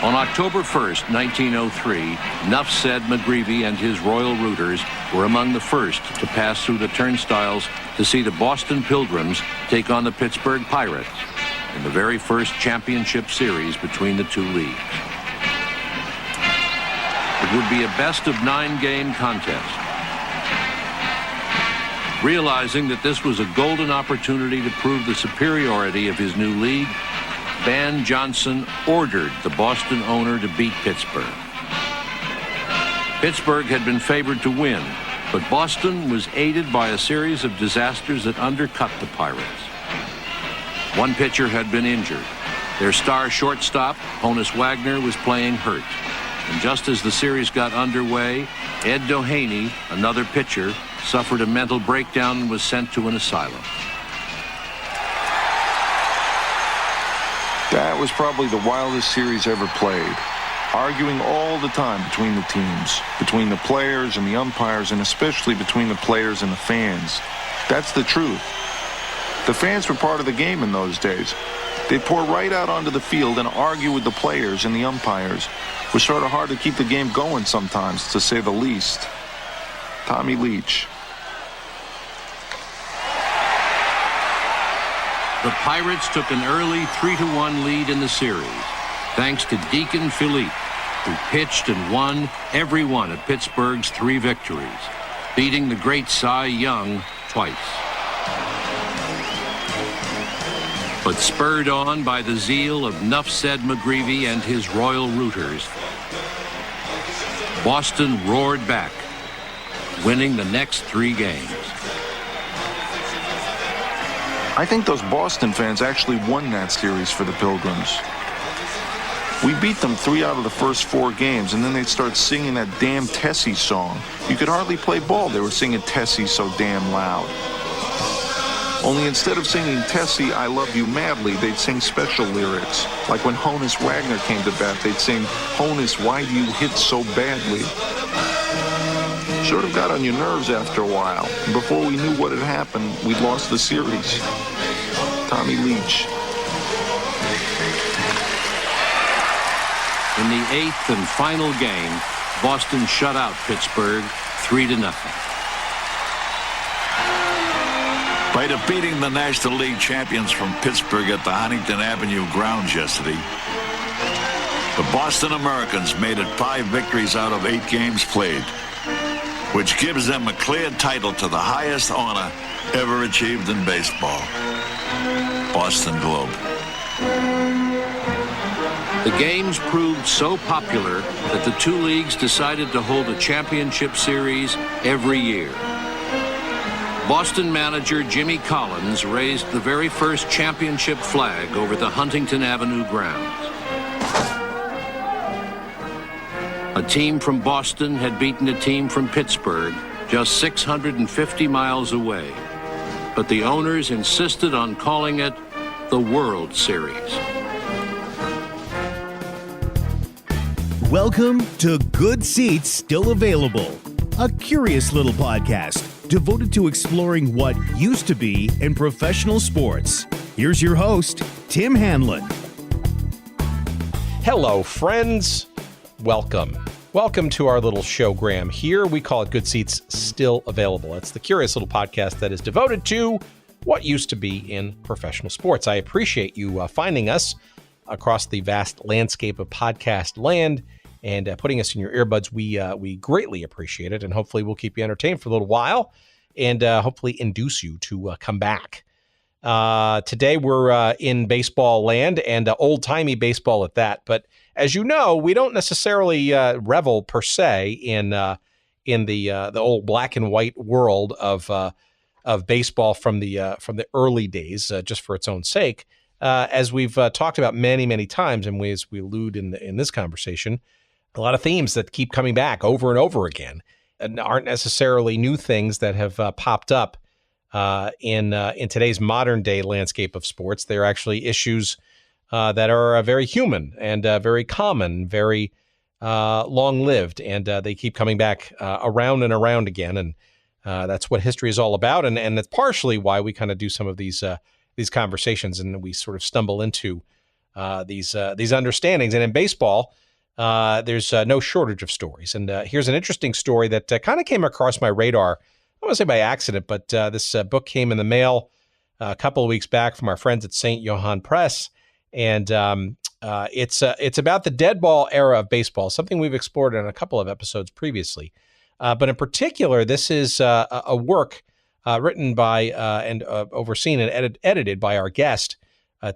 On October 1st, 1903, Nuff said McGreevy and his Royal Rooters were among the first to pass through the turnstiles to see the Boston Pilgrims take on the Pittsburgh Pirates in the very first championship series between the two leagues. It would be a best-of-9 game contest. Realizing that this was a golden opportunity to prove the superiority of his new league, Van Johnson ordered the Boston owner to beat Pittsburgh. Pittsburgh had been favored to win, but Boston was aided by a series of disasters that undercut the Pirates. One pitcher had been injured. Their star shortstop, Honus Wagner, was playing hurt. And just as the series got underway, Ed Doheny, another pitcher, suffered a mental breakdown and was sent to an asylum. That was probably the wildest series ever played. Arguing all the time between the teams, between the players and the umpires, and especially between the players and the fans. That's the truth. The fans were part of the game in those days. They'd pour right out onto the field and argue with the players and the umpires. It was sort of hard to keep the game going sometimes, to say the least. Tommy Leach. The Pirates took an early 3-1 lead in the series, thanks to Deacon Philippe, who pitched and won every one of Pittsburgh's 3 victories, beating the great Cy Young twice. But spurred on by the zeal of Nuff said McGreevy and his Royal Rooters, Boston roared back, winning the next 3 games. I think those Boston fans actually won that series for the Pilgrims. We beat them 3 out of the first 4 games, and then they'd start singing that damn Tessie song. You could hardly play ball. They were singing Tessie so damn loud. Only instead of singing Tessie, I love you madly, they'd sing special lyrics. Like when Honus Wagner came to bat, they'd sing, Honus, why do you hit so badly? Sort of got on your nerves after a while. And before we knew what had happened, we'd lost the series. Tommy Leach. In the 8th and final game, Boston shut out Pittsburgh 3-0. By defeating the National League champions from Pittsburgh at the Huntington Avenue grounds yesterday, the Boston Americans made it 5 victories out of 8 games played, which gives them a clear title to the highest honor ever achieved in baseball. Boston Globe. The games proved so popular that the 2 leagues decided to hold a championship series every year. Boston manager Jimmy Collins raised the very first championship flag over the Huntington Avenue grounds. A team from Boston had beaten a team from Pittsburgh just 650 miles away, but the owners insisted on calling it the World Series. Welcome to Good Seats Still Available, a curious little podcast devoted to exploring what used to be in professional sports. Here's your host, Tim Hanlon. Hello, friends. Welcome. Welcome to our little showgram here. We call it Good Seats Still Available. It's the curious little podcast that is devoted to what used to be in professional sports. I appreciate you finding us across the vast landscape of podcast land and putting us in your earbuds. We greatly appreciate it, and hopefully we'll keep you entertained for a little while and hopefully induce you to come back. Today we're in baseball land, and old-timey baseball at that. But as you know, we don't necessarily revel per se in the old black and white world of baseball from the early days, just for its own sake. As we've talked about many times, and as we allude in this conversation, a lot of themes that keep coming back over and over again and aren't necessarily new things that have popped up in today's modern day landscape of sports. They're actually issues that are very human and very common, very long-lived, and they keep coming back around and around again. And that's what history is all about, and that's partially why we kind of do some of these conversations, and we sort of stumble into these understandings. And in baseball, there's no shortage of stories. And here's an interesting story that kind of came across my radar. I want to say by accident, but this book came in the mail a couple of weeks back from our friends at St. Johann Press. And it's about the Deadball era of baseball, something we've explored in a couple of episodes previously. But in particular, this is a work written by and overseen and edited by our guest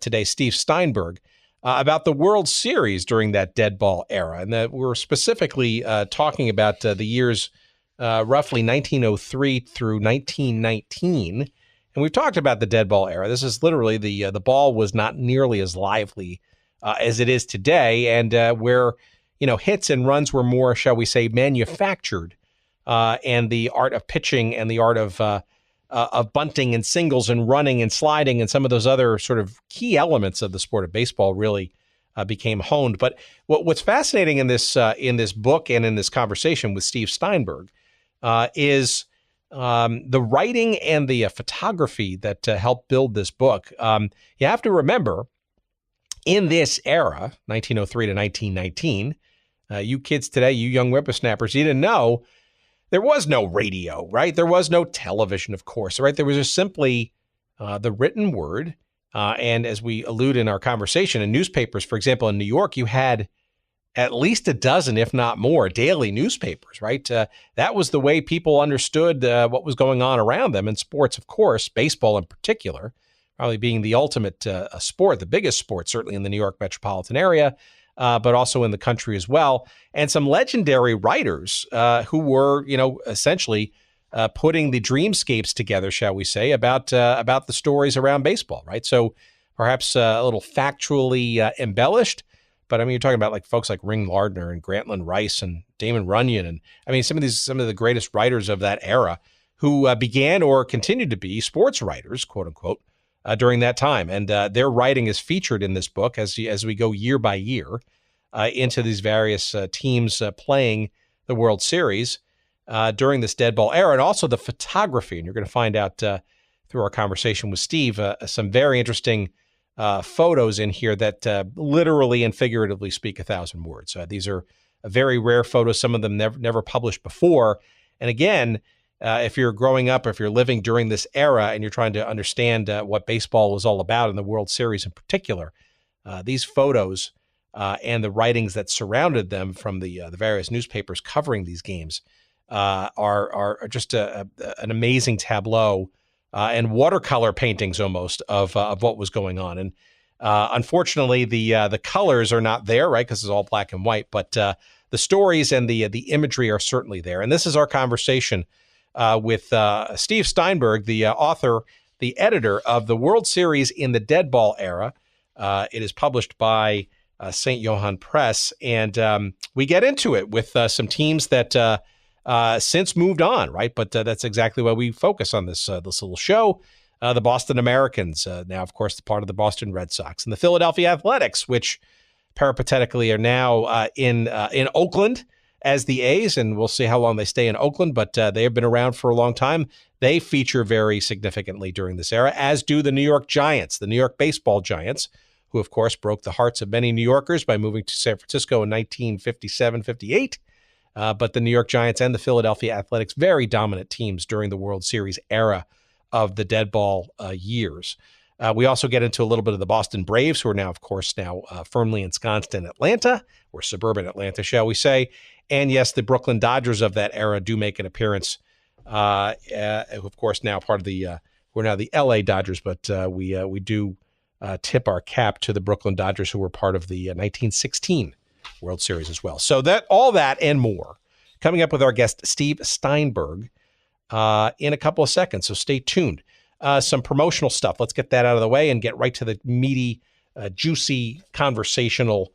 today, Steve Steinberg, about the World Series during that Deadball era. And that we're specifically talking about the years roughly 1903 through 1919. And we've talked about the Deadball era. This is literally the ball was not nearly as lively as it is today, and where hits and runs were more, shall we say, manufactured, and the art of pitching and the art of bunting and singles and running and sliding and some of those other sort of key elements of the sport of baseball really became honed. But what's fascinating in this book and in this conversation with Steve Steinberg is the writing and the photography that helped build this book. You have to remember, in this era, 1903 to 1919, you kids today, you young whippersnappers, you didn't know there was no radio, right? There was no television, of course, right? There was just simply the written word. And as we allude in our conversation, in newspapers, for example, in New York, you had at least a dozen, if not more, daily newspapers, right? That was the way people understood what was going on around them. And sports, of course, baseball in particular, probably being the ultimate sport, the biggest sport, certainly in the New York metropolitan area, but also in the country as well. And some legendary writers who were, essentially putting the dreamscapes together, shall we say, about the stories around baseball, right? So perhaps a little factually embellished, but I mean, you're talking about like folks like Ring Lardner and Grantland Rice and Damon Runyon, and I mean, some of the greatest writers of that era who began or continued to be sports writers, quote unquote, during that time. And their writing is featured in this book as we go year by year into these various teams playing the World Series during this Deadball era, and also the photography. And you're going to find out through our conversation with Steve some very interesting photos in here that literally and figuratively speak 1,000 words. These are very rare photos, some of them never published before. And again, if you're growing up, if you're living during this era and you're trying to understand what baseball was all about and the World Series in particular, these photos and the writings that surrounded them from the various newspapers covering these games are just an amazing tableau and watercolor paintings almost of what was going on. And unfortunately, the colors are not there, right? Because it's all black and white. But the stories and the imagery are certainly there. And this is our conversation with Steve Steinberg, the author, the editor of the World Series in the Deadball Era. It is published by St. Johann Press, and we get into it with some teams that since moved on, right? But that's exactly why we focus on this little show. The Boston Americans, now, of course, the part of the Boston Red Sox, and the Philadelphia Athletics, which peripatetically are now in Oakland as the A's, and we'll see how long they stay in Oakland, but they have been around for a long time. They feature very significantly during this era, as do the New York Giants, the New York baseball Giants, who, of course, broke the hearts of many New Yorkers by moving to San Francisco in 1957-58. But the New York Giants and the Philadelphia Athletics, very dominant teams during the World Series era of the Deadball years. We also get into a little bit of the Boston Braves, who are now, of course, firmly ensconced in Atlanta, or suburban Atlanta, shall we say. And yes, the Brooklyn Dodgers of that era do make an appearance. Of course, now part of we're now the LA Dodgers, but we do tip our cap to the Brooklyn Dodgers, who were part of the 1916 World Series as well. So all that and more coming up with our guest, Steve Steinberg, in a couple of seconds. So stay tuned. Some promotional stuff. Let's get that out of the way and get right to the meaty, juicy, conversational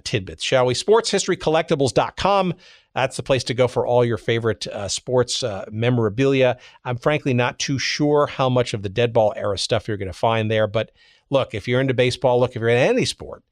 tidbits, shall we? SportsHistoryCollectibles.com. That's the place to go for all your favorite sports memorabilia. I'm frankly not too sure how much of the Deadball era stuff you're going to find there. But look, if you're into baseball, if you're in any sport,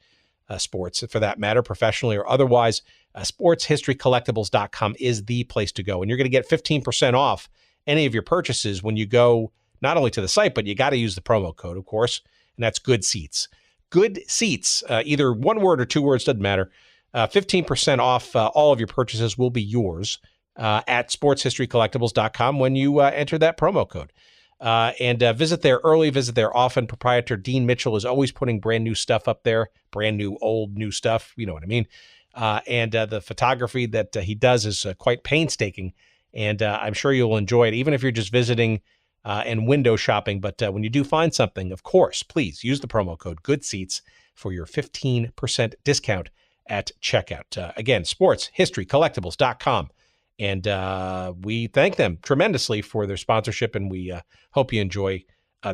sports for that matter, professionally or otherwise, SportsHistoryCollectibles.com is the place to go. And you're going to get 15% off any of your purchases when you go not only to the site, but you got to use the promo code, of course, and that's Good Seats. Good Seats, either one word or two words, doesn't matter. 15% off all of your purchases will be yours at sportshistorycollectibles.com when you enter that promo code. And visit there early, visit there often. Proprietor Dean Mitchell is always putting brand new stuff up there, brand new, old, new stuff. You know what I mean? And the photography that he does is quite painstaking, and I'm sure you'll enjoy it, even if you're just visiting and window shopping. But when you do find something, of course, please use the promo code GOODSEATS for your 15% discount at checkout. Again, sportshistorycollectibles.com. And we thank them tremendously for their sponsorship, and we hope you enjoy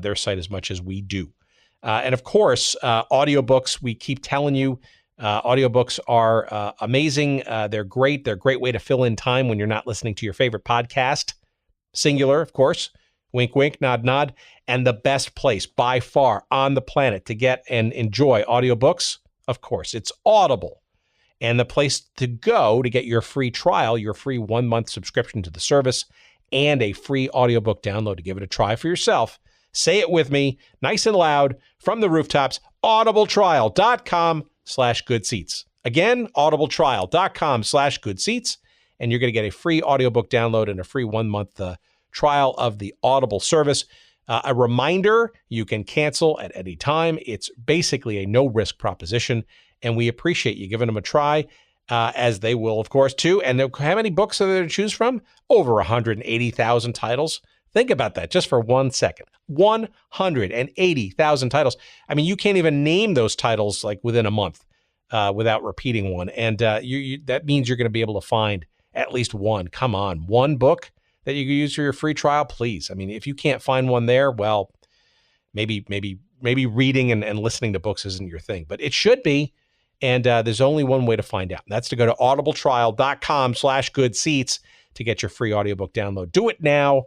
their site as much as we do. And of course, audiobooks, we keep telling you, audiobooks are amazing. They're great. They're a great way to fill in time when you're not listening to your favorite podcast. Singular, of course. Wink, wink, nod, nod. And the best place by far on the planet to get and enjoy audiobooks, of course, it's Audible. And the place to go to get your free trial, your free 1-month subscription to the service, and a free audiobook download to give it a try for yourself. Say it with me, nice and loud, from the rooftops, audibletrial.com/goodseats. Again, audibletrial.com/goodseats. And you're going to get a free audiobook download and a free 1-month trial of the Audible service. A reminder, you can cancel at any time. It's basically a no-risk proposition. And we appreciate you giving them a try, as they will, of course, too. And how many books are there to choose from? Over 180,000 titles. Think about that just for 1 second. 180,000 titles. I mean, you can't even name those titles like within a month without repeating one. And that means you're going to be able to find at least one. Come on, one book that you can use for your free trial, please. I mean, if you can't find one there, well, maybe reading and listening to books isn't your thing, but it should be. And there's only one way to find out. And that's to go to audibletrial.com/goodseats to get your free audiobook download. Do it now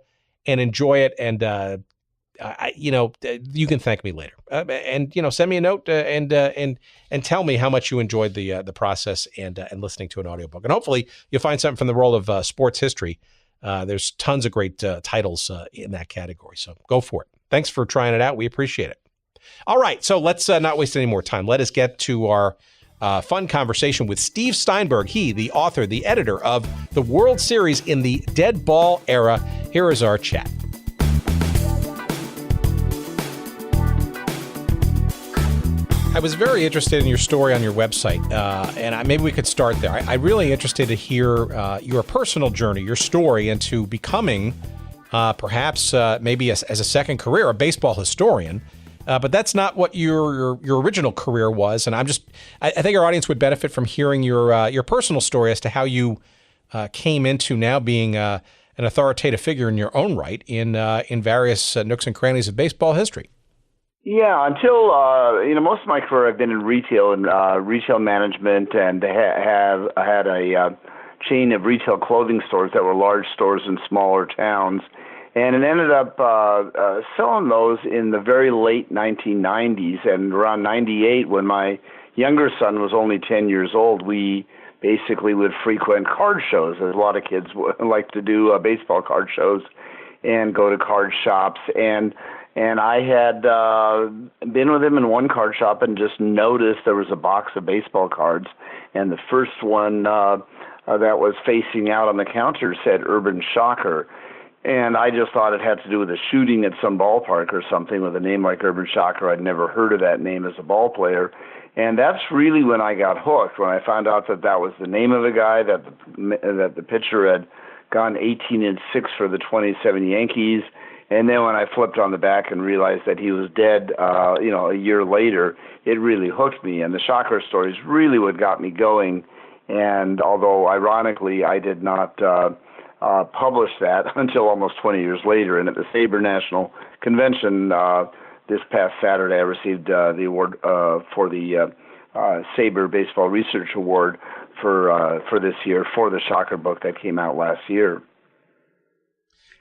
and enjoy it. And, you can thank me later. And send me a note and tell me how much you enjoyed the process and listening to an audiobook. And hopefully you'll find something from the world of sports history. There's tons of great titles in that category. So go for it. Thanks for trying it out. We appreciate it. All right. So let's not waste any more time. Let us get to our fun conversation with Steve Steinberg. He, the author, the editor of the World Series in the Deadball Era. Here is our chat. I was very interested in your story on your website, and maybe we could start there. I'm really interested to hear your personal journey, your story into becoming, perhaps maybe as a second career, a baseball historian. But that's not what your original career was, and I think our audience would benefit from hearing your personal story as to how you came into now being an authoritative figure in your own right in various nooks and crannies of baseball history. Yeah, until most of my career I've been in retail and retail management, and have had a chain of retail clothing stores that were large stores in smaller towns. And it ended up selling those in the very late 1990s. And around 98, when my younger son was only 10 years old, we basically would frequent card shows, as a lot of kids like to do, baseball card shows, and go to card shops. And I had been with him in one card shop and just noticed there was a box of baseball cards. And the first one that was facing out on the counter said Urban Shocker. And I just thought it had to do with a shooting at some ballpark or something with a name like Urban Shocker. I'd never heard of that name as a ball player. And that's really when I got hooked, when I found out that that was the name of a guy, that the pitcher had gone 18-6 for the 27 Yankees. And then when I flipped on the back and realized that he was dead, a year later, it really hooked me. And the Shocker story is really what got me going. And although, ironically, I did not publish that until almost 20 years later. And at the Sabre National Convention this past Saturday, I received the award for the Sabre Baseball Research Award for this year for the Shocker book that came out last year.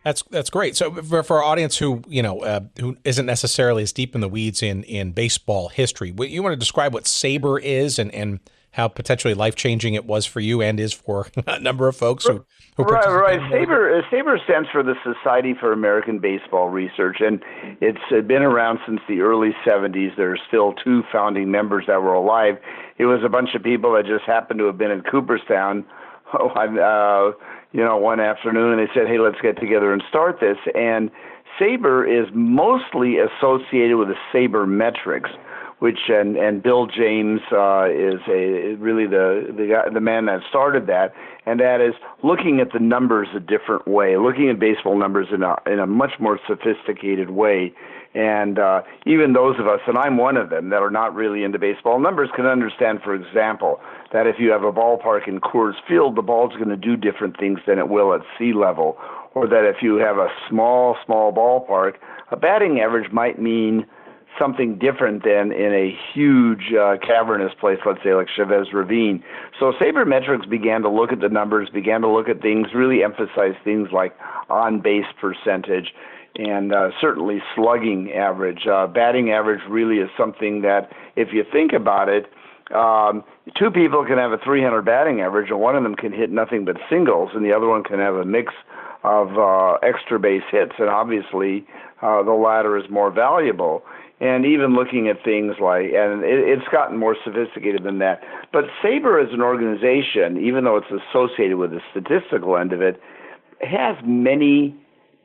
That's great. So for our audience who isn't necessarily as deep in the weeds in baseball history, you want to describe what Sabre is and how potentially life-changing it was for you and is for a number of folks who Right. SABR stands for the Society for American Baseball Research, and it's been around since the early 70s. There are still 2 founding members that were alive. It was a bunch of people that just happened to have been in Cooperstown, one afternoon, and they said, hey, let's get together and start this. And SABR is mostly associated with the sabermetrics, which and Bill James is really the man that started that, and that is looking at the numbers a different way, looking at baseball numbers in a much more sophisticated way. And even those of us, and I'm one of them, that are not really into baseball numbers can understand, for example, that if you have a ballpark in Coors Field, the ball's going to do different things than it will at sea level, or that if you have a small ballpark, a batting average might mean something different than in a huge cavernous place, let's say like Chavez Ravine. So sabermetrics began to look at the numbers, began to look at things, really emphasize things like on-base percentage and certainly slugging average. Batting average really is something that, if you think about it, 2 people can have a 300 batting average, and one of them can hit nothing but singles, and the other one can have a mix of extra base hits, and obviously the latter is more valuable. And even looking at things like, and it's gotten more sophisticated than that. But SABR as an organization, even though it's associated with the statistical end of it, has many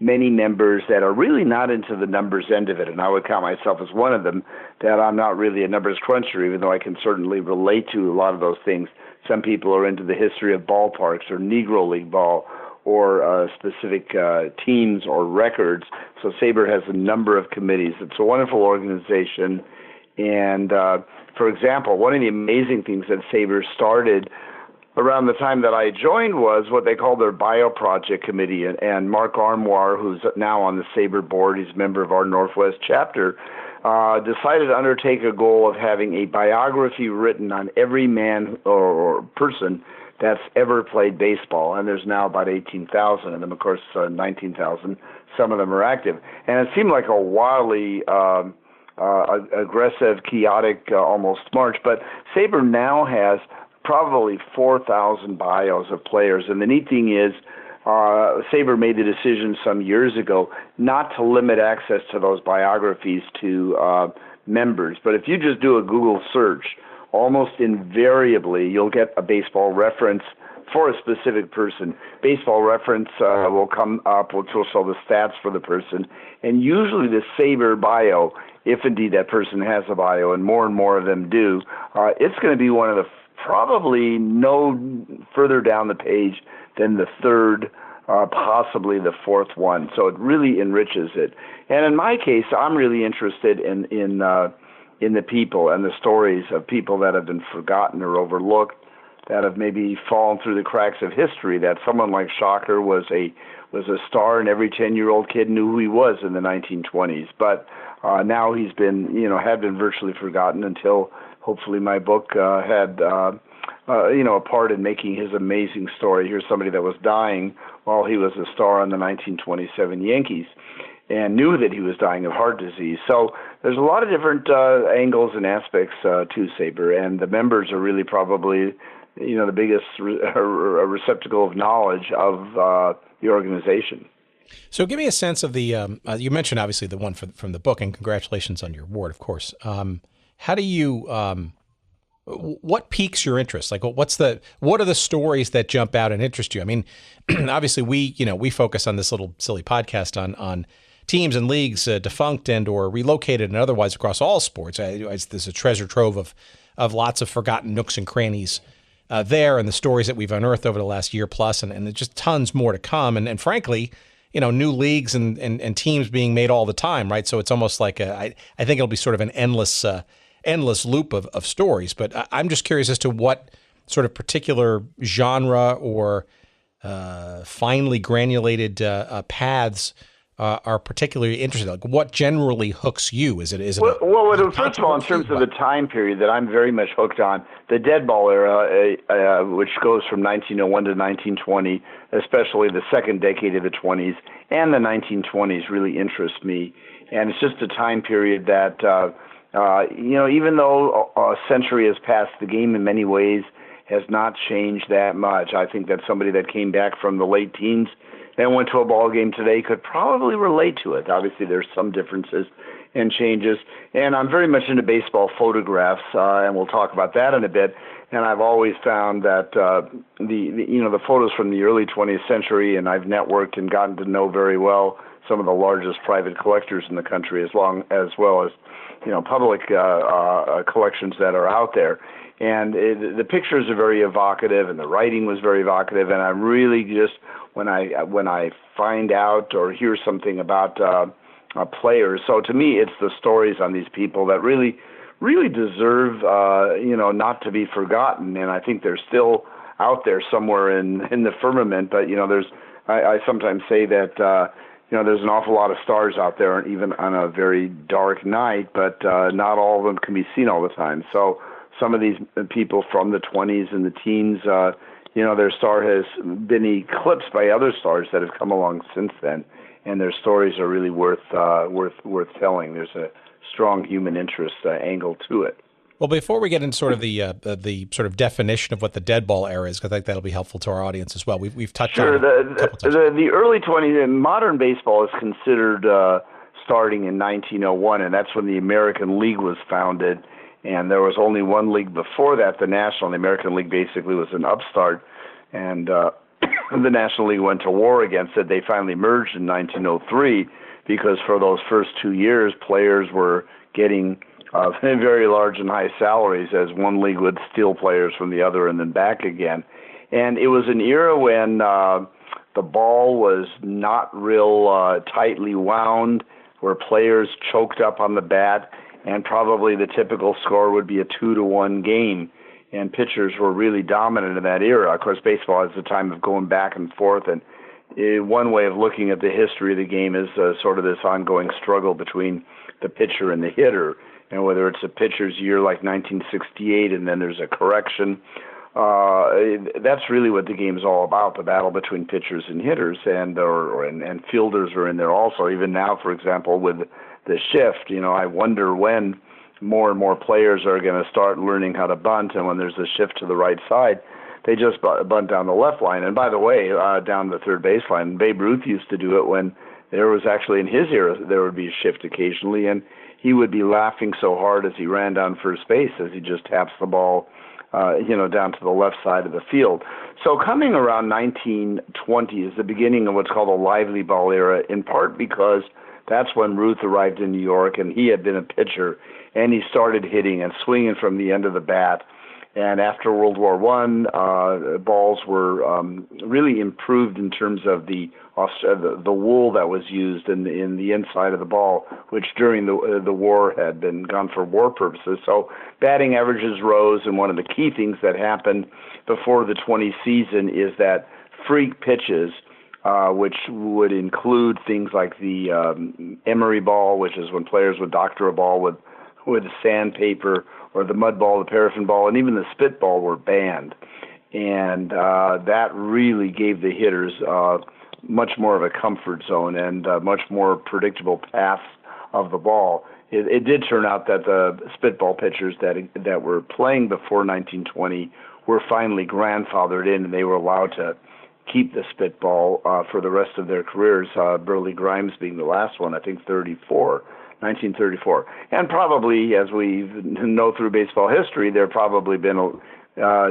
members that are really not into the numbers end of it. And I would count myself as one of them, that I'm not really a numbers cruncher, even though I can certainly relate to a lot of those things. Some people are into the history of ballparks or Negro League ball, or specific teams or records. So SABR has a number of committees. It's a wonderful organization. And, for example, one of the amazing things that SABR started around the time that I joined was what they call their Bio Project Committee. And Mark Armoire, who's now on the SABR board, he's a member of our Northwest chapter, decided to undertake a goal of having a biography written on every man or person that's ever played baseball, and there's now about 18,000 of them. Of course, 19,000. Some of them are active, and it seemed like a wildly aggressive, chaotic, almost march. But SABR now has probably 4,000 bios of players, and the neat thing is, SABR made the decision some years ago not to limit access to those biographies to members. But if you just do a Google search, almost invariably, you'll get a baseball reference for a specific person. Baseball reference will come up, which will show the stats for the person. And usually the SABR bio, if indeed that person has a bio, and more of them do, it's going to be one of the probably no further down the page than the 3rd, possibly the 4th one. So it really enriches it. And in my case, I'm really interested in the people and the stories of people that have been forgotten or overlooked, that have maybe fallen through the cracks of history, that someone like Shocker was a star and every 10-year-old kid knew who he was in the 1920s. But now he's been, had been virtually forgotten until hopefully my book had, a part in making his amazing story. Here's somebody that was dying while he was a star on the 1927 Yankees, and knew that he was dying of heart disease. So there's a lot of different angles and aspects to SABR, and the members are really probably, the biggest receptacle of knowledge of the organization. So give me a sense of the, you mentioned obviously the one from the book, and congratulations on your award, of course. How do you, what piques your interest? Like, what are the stories that jump out and interest you? I mean, obviously we focus on this little silly podcast on teams and leagues defunct and or relocated and otherwise across all sports. There's a treasure trove of lots of forgotten nooks and crannies there, and the stories that we've unearthed over the last year plus, and there's just tons more to come. And frankly, new leagues and teams being made all the time, right? So it's almost like I think it'll be sort of an endless loop of stories. But I'm just curious as to what sort of particular genre or finely granulated paths are particularly interested? Like, what generally hooks you? Is it? Well, first of all, in terms of the time period that I'm very much hooked on, the Deadball Era, which goes from 1901 to 1920, especially the second decade of the 20s, and the 1920s really interests me. And it's just a time period that Even though a century has passed, the game in many ways has not changed that much. I think that somebody that came back from the late teens and went to a ball game today could probably relate to it. Obviously, there's some differences and changes. And I'm very much into baseball photographs, and we'll talk about that in a bit. And I've always found that the photos from the early 20th century, and I've networked and gotten to know very well some of the largest private collectors in the country, as well as public collections that are out there. And the pictures are very evocative, and the writing was very evocative. And I'm really just when I find out or hear something about players. So to me, it's the stories on these people that really deserve not to be forgotten. And I think they're still out there somewhere in the firmament. But I sometimes say that there's an awful lot of stars out there, even on a very dark night. But not all of them can be seen all the time. So some of these people from the 20s and the teens, their star has been eclipsed by other stars that have come along since then, and their stories are really worth telling. There's a strong human interest angle to it. Well, before we get into sort of the sort of definition of what the Deadball Era is, because I think that'll be helpful to our audience as well. We've touched on it a couple times. The early 20s, modern baseball is considered starting in 1901, and that's when the American League was founded. And there was only one league before that, the National. And the American League basically was an upstart, and the National League went to war against it. They finally merged in 1903 because for those first 2 years, players were getting very large and high salaries as one league would steal players from the other and then back again. And it was an era when the ball was not real tightly wound, where players choked up on the bat, and probably the typical score would be a 2-1 game. And pitchers were really dominant in that era. Of course, baseball is a time of going back and forth, and one way of looking at the history of the game is sort of this ongoing struggle between the pitcher and the hitter. And whether it's a pitcher's year like 1968 and then there's a correction, that's really what the game is all about, the battle between pitchers and hitters, and fielders are in there also. Even now, for example, with the shift, I wonder when more and more players are going to start learning how to bunt, and when there's a shift to the right side, they just bunt down the left line. And by the way, down the third baseline, Babe Ruth used to do it when there was actually, in his era, there would be a shift occasionally, and he would be laughing so hard as he ran down first base as he just taps the ball down to the left side of the field. So coming around 1920 is the beginning of what's called a lively ball era, in part because that's when Ruth arrived in New York, and he had been a pitcher, and he started hitting and swinging from the end of the bat. And after World War I, balls were really improved in terms of the wool that was used in the inside of the ball, which during the war had been gone for war purposes. So batting averages rose, and one of the key things that happened before the 20 season is that freak pitches, which would include things like the emery ball, which is when players would doctor a ball with sandpaper, or the mud ball, the paraffin ball, and even the spitball were banned. And that really gave the hitters much more of a comfort zone and much more predictable paths of the ball. It did turn out that the spitball pitchers that were playing before 1920 were finally grandfathered in, and they were allowed to keep the spitball for the rest of their careers, Burley Grimes being the last one, I think 1934. And probably, as we know through baseball history, there have probably been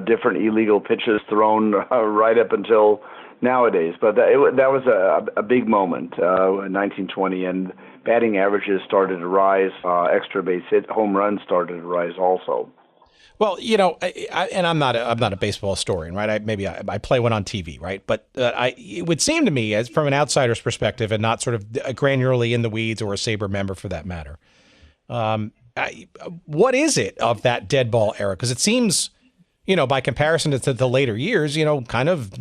different illegal pitches thrown right up until nowadays. But that was a big moment in 1920, and batting averages started to rise, extra base hit, home runs started to rise also. Well, I'm not a baseball historian, right? I play one on TV, right? But it would seem to me, as from an outsider's perspective, and not sort of granularly in the weeds or a SABR member for that matter, what is it of that Deadball era? Because it seems, by comparison to the later years, kind of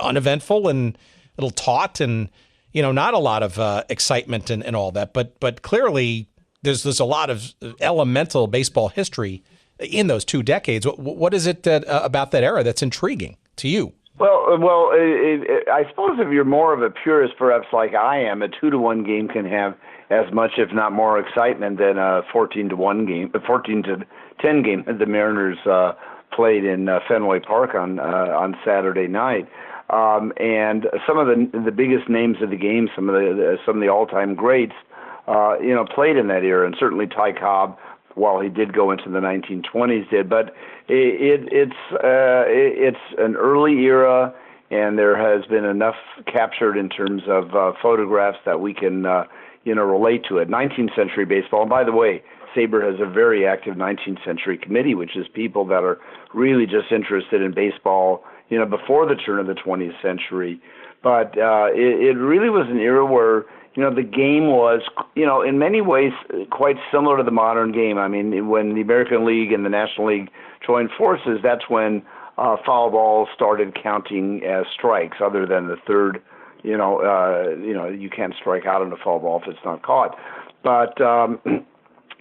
uneventful and a little taut, and not a lot of excitement and all that. But clearly, there's a lot of elemental baseball history in those 2 decades. What is it about that era that's intriguing to you? Well, I suppose if you're more of a purist, perhaps like I am, a 2-1 game can have as much, if not more, excitement than a 14-1 game, a 14-10 game that the Mariners played in Fenway Park on Saturday night. And some of the biggest names of the game, some of the all-time greats, played in that era, and certainly Ty Cobb, while he did go into the 1920s, did. But it's an early era, and there has been enough captured in terms of photographs that we can relate to it. 19th century baseball, and by the way, SABR has a very active 19th century committee, which is people that are really just interested in baseball, before the turn of the 20th century. But it really was an era where, the game was, in many ways quite similar to the modern game. I mean, when the American League and the National League joined forces, that's when foul balls started counting as strikes, other than the third, you can't strike out on a foul ball if it's not caught. But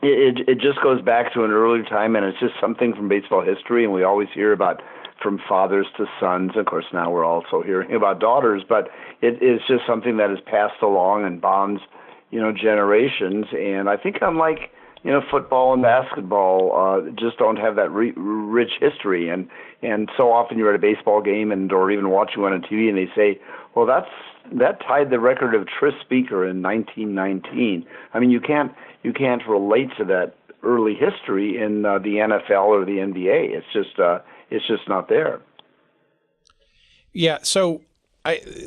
it just goes back to an earlier time, and it's just something from baseball history, and we always hear about from fathers to sons. Of course, now we're also hearing about daughters, but it is just something that is passed along and bonds, generations. And I think unlike, football and basketball, just don't have that rich history. And so often you're at a baseball game or even watching one on TV, and they say, well, that tied the record of Tris Speaker in 1919. I mean, you can't relate to that early history in the NFL or the NBA. It's just not there. Yeah. So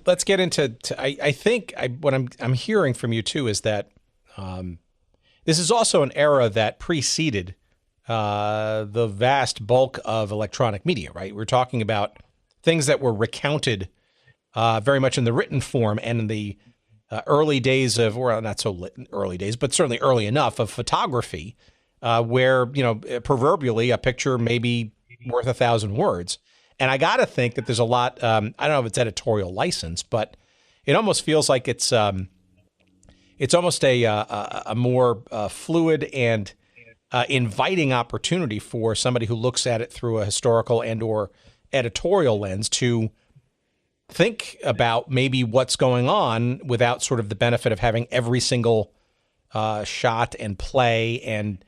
let's get into. I think what I'm hearing from you too is that this is also an era that preceded the vast bulk of electronic media. Right. We're talking about things that were recounted very much in the written form, and in the early days of, or not so early days, but certainly early enough of photography, where proverbially a picture may be worth 1,000 words. And I got to think that there's a lot, I don't know if it's editorial license, but it almost feels like it's almost a more fluid and inviting opportunity for somebody who looks at it through a historical and or editorial lens to think about maybe what's going on without sort of the benefit of having every single shot and play and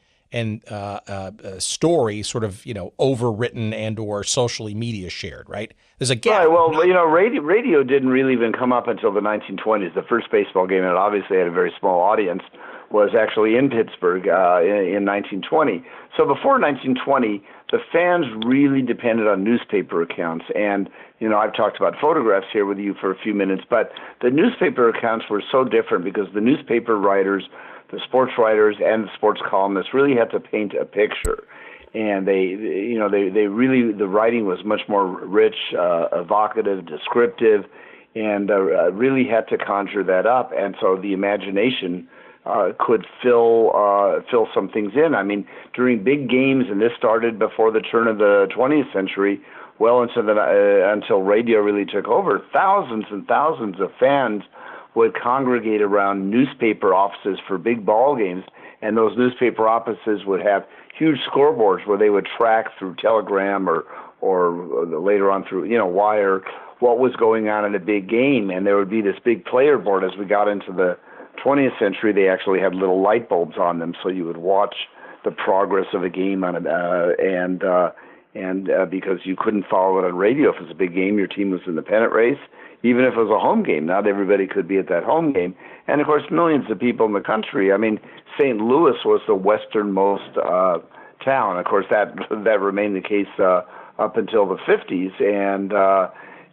story sort of, overwritten and or socially media shared, right? There's a gap. Right. Well, radio didn't really even come up until the 1920s. The first baseball game, and it obviously had a very small audience, was actually in Pittsburgh in 1920. So before 1920, the fans really depended on newspaper accounts. And, I've talked about photographs here with you for a few minutes, but the newspaper accounts were so different because the newspaper writers, the sports writers and the sports columnists really had to paint a picture. And they really, the writing was much more rich, evocative, descriptive, and really had to conjure that up. And so the imagination could fill some things in. I mean, during big games, and this started before the turn of the 20th century, well into until radio really took over, thousands and thousands of fans would congregate around newspaper offices for big ball games, and those newspaper offices would have huge scoreboards where they would track through telegram or later on through wire what was going on in a big game. And there would be this big player board. As we got into the 20th century, they actually had little light bulbs on them, so you would watch the progress of a game on it, and because you couldn't follow it on radio. If it was a big game, your team was in the pennant race. Even if it was a home game, not everybody could be at that home game. And, of course, millions of people in the country. I mean, St. Louis was the westernmost town. Of course, that remained the case up until the 50s.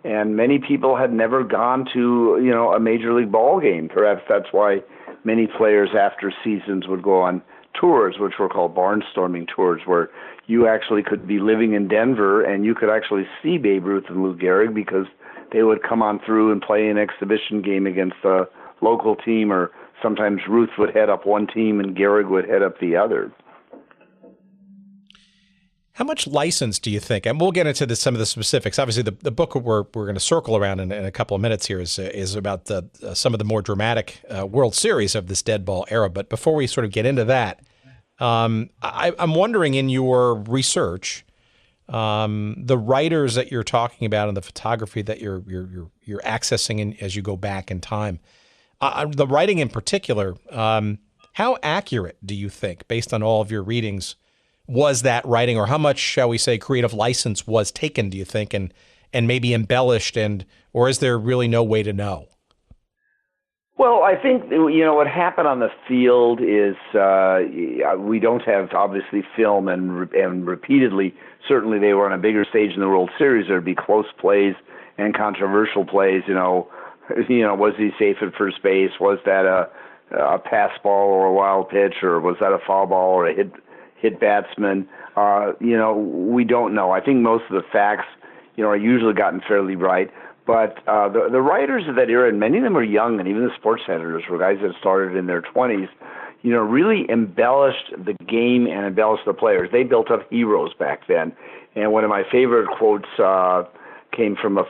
And many people had never gone to, a major league ball game. Perhaps that's why many players after seasons would go on tours, which were called barnstorming tours, where you actually could be living in Denver and you could actually see Babe Ruth and Lou Gehrig because they would come on through and play an exhibition game against a local team, or sometimes Ruth would head up one team and Gehrig would head up the other. How much license do you think? And we'll get into some of the specifics. Obviously, the book we're going to circle around in a couple of minutes here is about some of the more dramatic World Series of this Deadball era. But before we sort of get into that, I'm wondering, in your research, the writers that you're talking about and the photography that you're accessing as you go back in time, The writing in particular, how accurate do you think, based on all of your readings, was that writing, or how much, shall we say, creative license was taken, do you think, and maybe embellished, or is there really no way to know? Well, I think, what happened on the field is we don't have, obviously, film, and repeatedly, certainly they were on a bigger stage in the World Series. There'd be close plays and controversial plays. Was he safe at first base? Was that a pass ball or a wild pitch, or was that a foul ball or a hit batsman? We don't know. I think most of the facts, are usually gotten fairly right. But the writers of that era, and many of them were young, and even the sports editors were guys that started in their 20s, really embellished the game and embellished the players. They built up heroes back then. And one of my favorite quotes came from a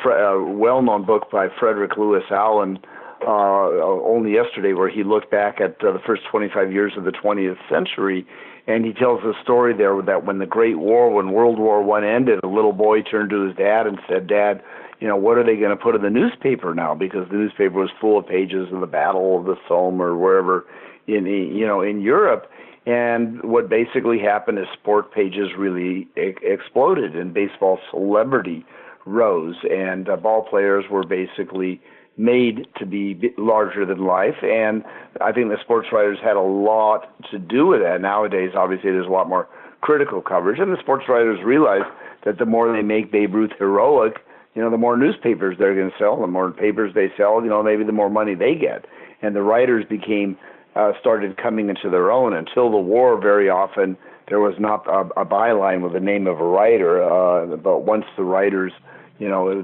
well-known book by Frederick Lewis Allen, only yesterday, where he looked back at the first 25 years of the 20th century, and he tells the story there that when World War I ended, a little boy turned to his dad and said, "Dad, what are they going to put in the newspaper now?" Because the newspaper was full of pages of the Battle of the Somme or wherever in Europe. And what basically happened is sport pages really exploded, and baseball celebrity rose, and ball players were basically made to be larger than life. And I think the sports writers had a lot to do with that. Nowadays, obviously, there's a lot more critical coverage, and the sports writers realize that the more they make Babe Ruth heroic, the more newspapers they're going to sell. The more papers they sell, maybe the more money they get. And the writers started coming into their own. Until the war, very often, there was not a byline with the name of a writer. But once the writers,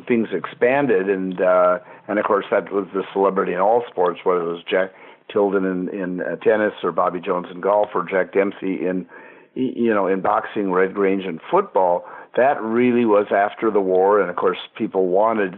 things expanded, and of course that was the celebrity in all sports, whether it was Jack Tilden in tennis, or Bobby Jones in golf, or Jack Dempsey in boxing, Red Grange in football. That really was after the war, and of course people wanted,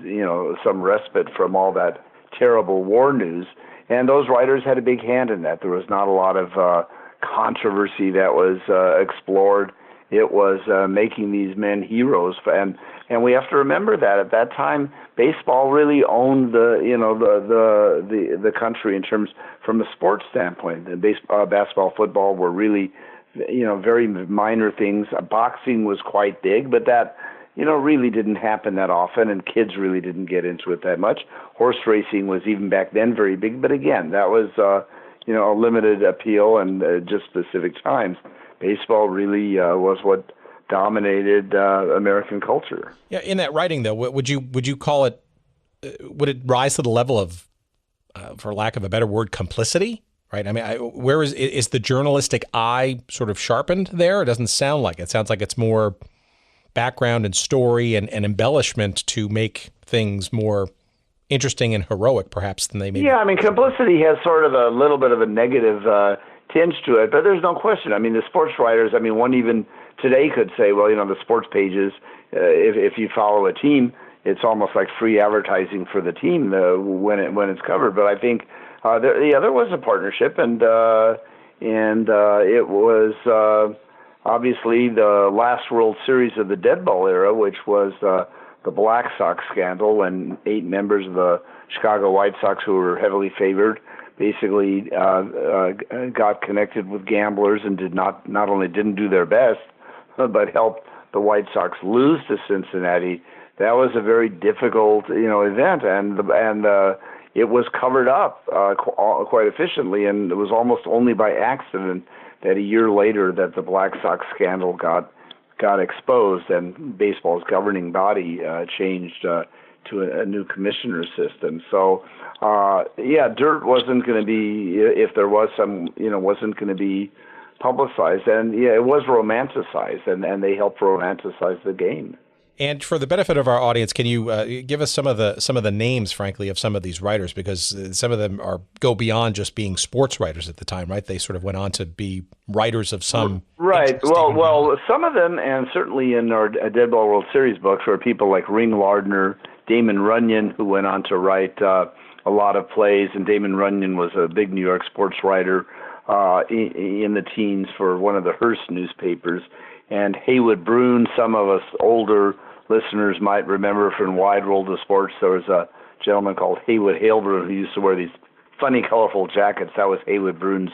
some respite from all that terrible war news, and those writers had a big hand in that. There was not a lot of controversy that was explored. It was making these men heroes, and we have to remember that at that time, baseball really owned the country in terms from a sports standpoint. The basketball, football were really very minor things. Boxing was quite big, but that, really didn't happen that often, and kids really didn't get into it that much. Horse racing was even back then very big, but again, that was, a limited appeal and just specific times. Baseball really was what dominated American culture. Yeah, in that writing, though, would you call it? Would it rise to the level of, for lack of a better word, complicity? Right. I mean, where is the journalistic eye sort of sharpened there? It doesn't sound like it. It sounds like it's more background and story and embellishment to make things more interesting and heroic, perhaps, than they may be. Yeah, I mean, complicity has sort of a little bit of a negative tinge to it, but there's no question. I mean, the sports writers, one even today could say, well, the sports pages, if you follow a team, it's almost like free advertising for the team when it's covered. But I think there was a partnership, and it was obviously the last World Series of the Deadball Era, which was the Black Sox scandal, when 8 members of the Chicago White Sox, who were heavily favored, basically got connected with gamblers and not only didn't do their best, but helped the White Sox lose to Cincinnati. That was a very difficult, event, and it was covered up quite efficiently, and it was almost only by accident that a year later that the Black Sox scandal got exposed, and baseball's governing body changed to a new commissioner system. So, dirt wasn't going to be, if there was some, wasn't going to be publicized, and it was romanticized, and they helped romanticize the game. And for the benefit of our audience, can you give us some of the names, frankly, of some of these writers? Because some of them go beyond just being sports writers at the time, right? They sort of went on to be writers of some. Right. Well, some of them, and certainly in our Deadball World Series books, were people like Ring Lardner, Damon Runyon, who went on to write a lot of plays. And Damon Runyon was a big New York sports writer in the teens for one of the Hearst newspapers. And Haywood Broun, some of us older listeners might remember from Wide World of Sports, there was a gentleman called Haywood Halebrun who used to wear these funny, colorful jackets. That was Haywood Broon's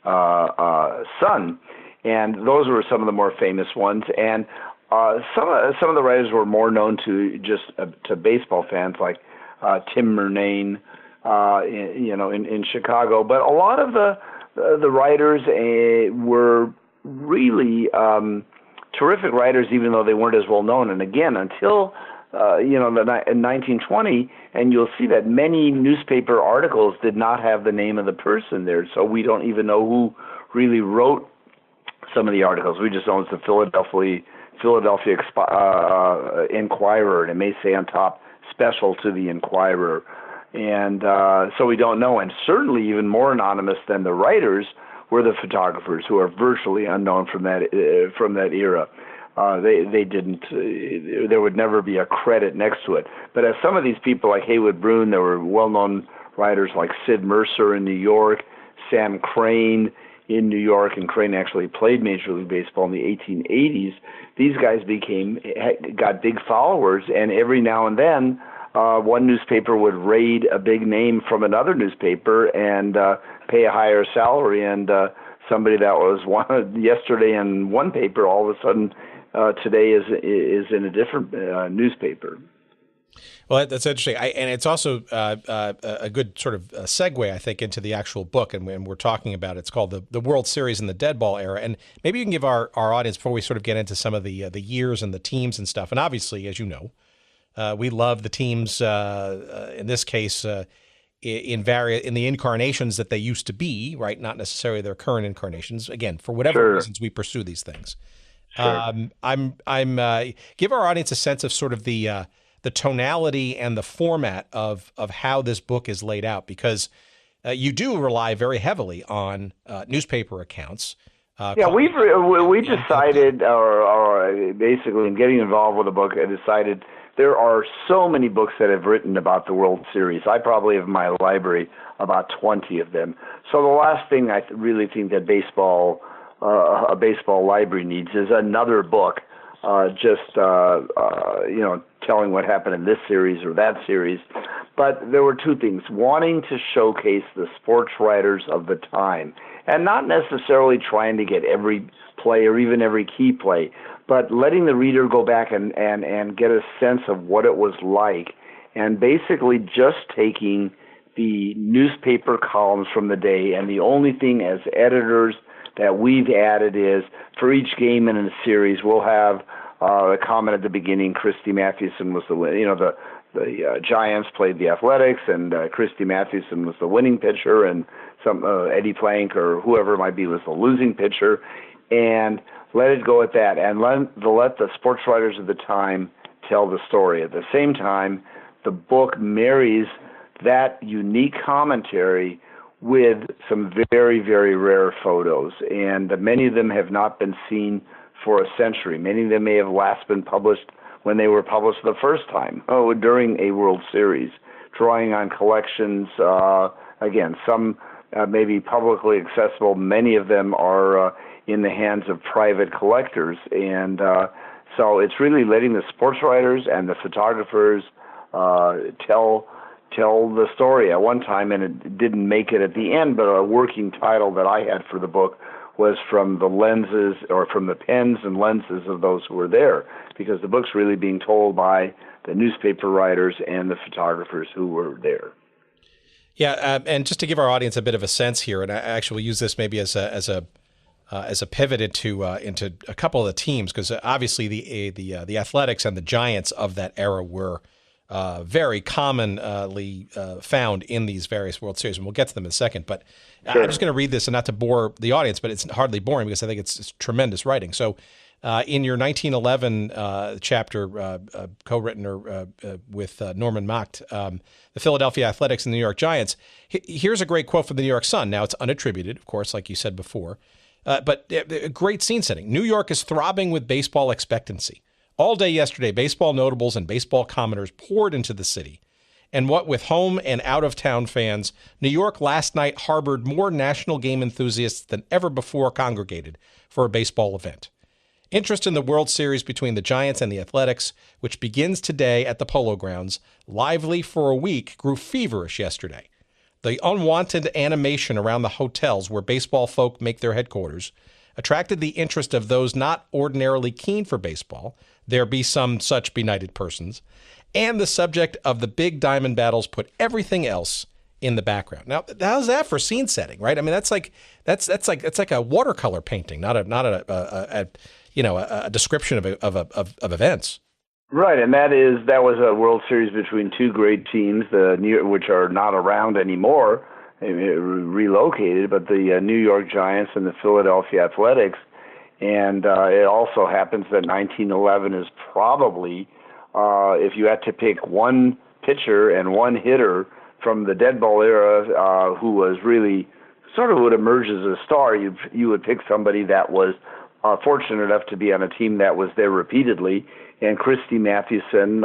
son, and those were some of the more famous ones. And some of the writers were more known to to baseball fans, like Tim Murnane, in Chicago. But a lot of the writers were really terrific writers, even though they weren't as well known. And again, until in 1920, and you'll see that many newspaper articles did not have the name of the person there, so we don't even know who really wrote some of the articles. We just know it's the Philadelphia Inquirer, and it may say on top, special to the Inquirer. And so we don't know. And certainly even more anonymous than the writers were the photographers, who are virtually unknown from that era. They didn't. There would never be a credit next to it. But as some of these people, like Haywood Broon, there were well-known writers like Sid Mercer in New York, Sam Crane in New York, and Crane actually played Major League Baseball in the 1880s. These guys got big followers, and every now and then, one newspaper would raid a big name from another newspaper and pay a higher salary, and somebody that was yesterday in one paper, all of a sudden today is in a different newspaper. Well, that's interesting. And it's also a good sort of segue, I think, into the actual book. And we're talking about it's called the World Series in the Deadball Era. And maybe you can give our audience, before we sort of get into some of the years and the teams and stuff. And obviously, as you know, we love the teams, in this case, in the incarnations that they used to be, right? Not necessarily their current incarnations. Again, for whatever reasons we pursue these things. Sure. Give our audience a sense of sort of the tonality and the format of how this book is laid out, because you do rely very heavily on newspaper accounts. We decided, or basically in getting involved with the book, I decided there are so many books that have written about the World Series. I probably have in my library about 20 of them. So the last thing I really think that a baseball library needs is another book, telling what happened in this series or that series. But there were two things: wanting to showcase the sports writers of the time, and not necessarily trying to get every play or even every key play, but letting the reader go back and get a sense of what it was like, and basically just taking the newspaper columns from the day, and the only thing as editors that we've added is, for each game in a series, we'll have a comment at the beginning. Christy Mathewson was the Giants played the Athletics, and Christy Mathewson was the winning pitcher, and some Eddie Plank or whoever it might be was the losing pitcher, and let it go at that, and let the sports writers of the time tell the story. At the same time, the book marries that unique commentary with some very, very rare photos, and many of them have not been seen for a century. Many of them may have last been published when they were published the first time, during a World Series, drawing on collections. Again, some may be publicly accessible. Many of them are in the hands of private collectors, and so it's really letting the sports writers and the photographers tell the story. At one time, and it didn't make it at the end, but a working title that I had for the book was from the lenses, or from the pens and lenses of those who were there, because the book's really being told by the newspaper writers and the photographers who were there. Yeah, and just to give our audience a bit of a sense here, and I actually will use this maybe as a pivot into a couple of the teams, because obviously the Athletics and the Giants of that era were very commonly found in these various World Series, and we'll get to them in a second. But sure. I'm just going to read this, and not to bore the audience, but it's hardly boring because I think it's tremendous writing. So in your 1911 chapter, co-written with Norman Macht, the Philadelphia Athletics and the New York Giants, here's a great quote from the New York Sun. Now, it's unattributed, of course, like you said before, but great scene setting. New York is throbbing with baseball expectancy. All day yesterday, baseball notables and baseball commenters poured into the city. And what with home and out-of-town fans, New York last night harbored more national game enthusiasts than ever before congregated for a baseball event. Interest in the World Series between the Giants and the Athletics, which begins today at the Polo Grounds, lively for a week, grew feverish yesterday. The unwanted animation around the hotels where baseball folk make their headquarters attracted the interest of those not ordinarily keen for baseball. There be some such benighted persons. And the subject of the big diamond battles put everything else in the background. Now, how's that for scene setting, right? I mean, that's like a watercolor painting, not a description of events. Right, and that was a World Series between two great teams, which are not around anymore, relocated, but the New York Giants and the Philadelphia Athletics. And it also happens that 1911 is probably, if you had to pick one pitcher and one hitter from the Deadball Era who was really sort of would emerge as a star, you would pick somebody that was fortunate enough to be on a team that was there repeatedly. And Christy Mathewson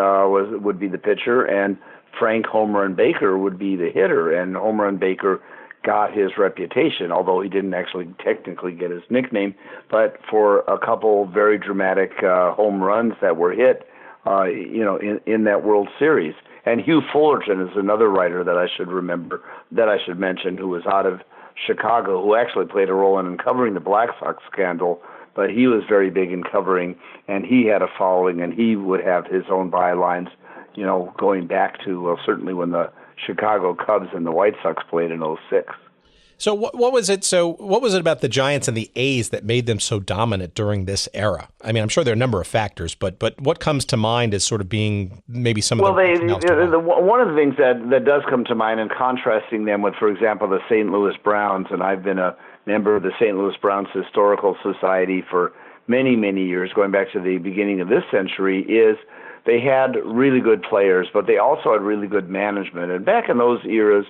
would be the pitcher, and Frank Home Run Baker would be the hitter. And Home Run Baker got his reputation, although he didn't actually technically get his nickname, but for a couple very dramatic home runs that were hit, in that World Series. And Hugh Fullerton is another writer that I should mention, who was out of Chicago, who actually played a role in uncovering the Black Sox scandal. But he was very big in covering, and he had a following, and he would have his own bylines, going back to certainly when the Chicago Cubs and the White Sox played in '06. So what was it? So what was it about the Giants and the A's that made them so dominant during this era? I mean, I'm sure there are a number of factors, but what comes to mind as sort of being maybe some of the one of the things that does come to mind in contrasting them with, for example, the St. Louis Browns, and I've been a member of the St. Louis Browns Historical Society for many, many years, going back to the beginning of this century, is they had really good players, but they also had really good management. And back in those eras,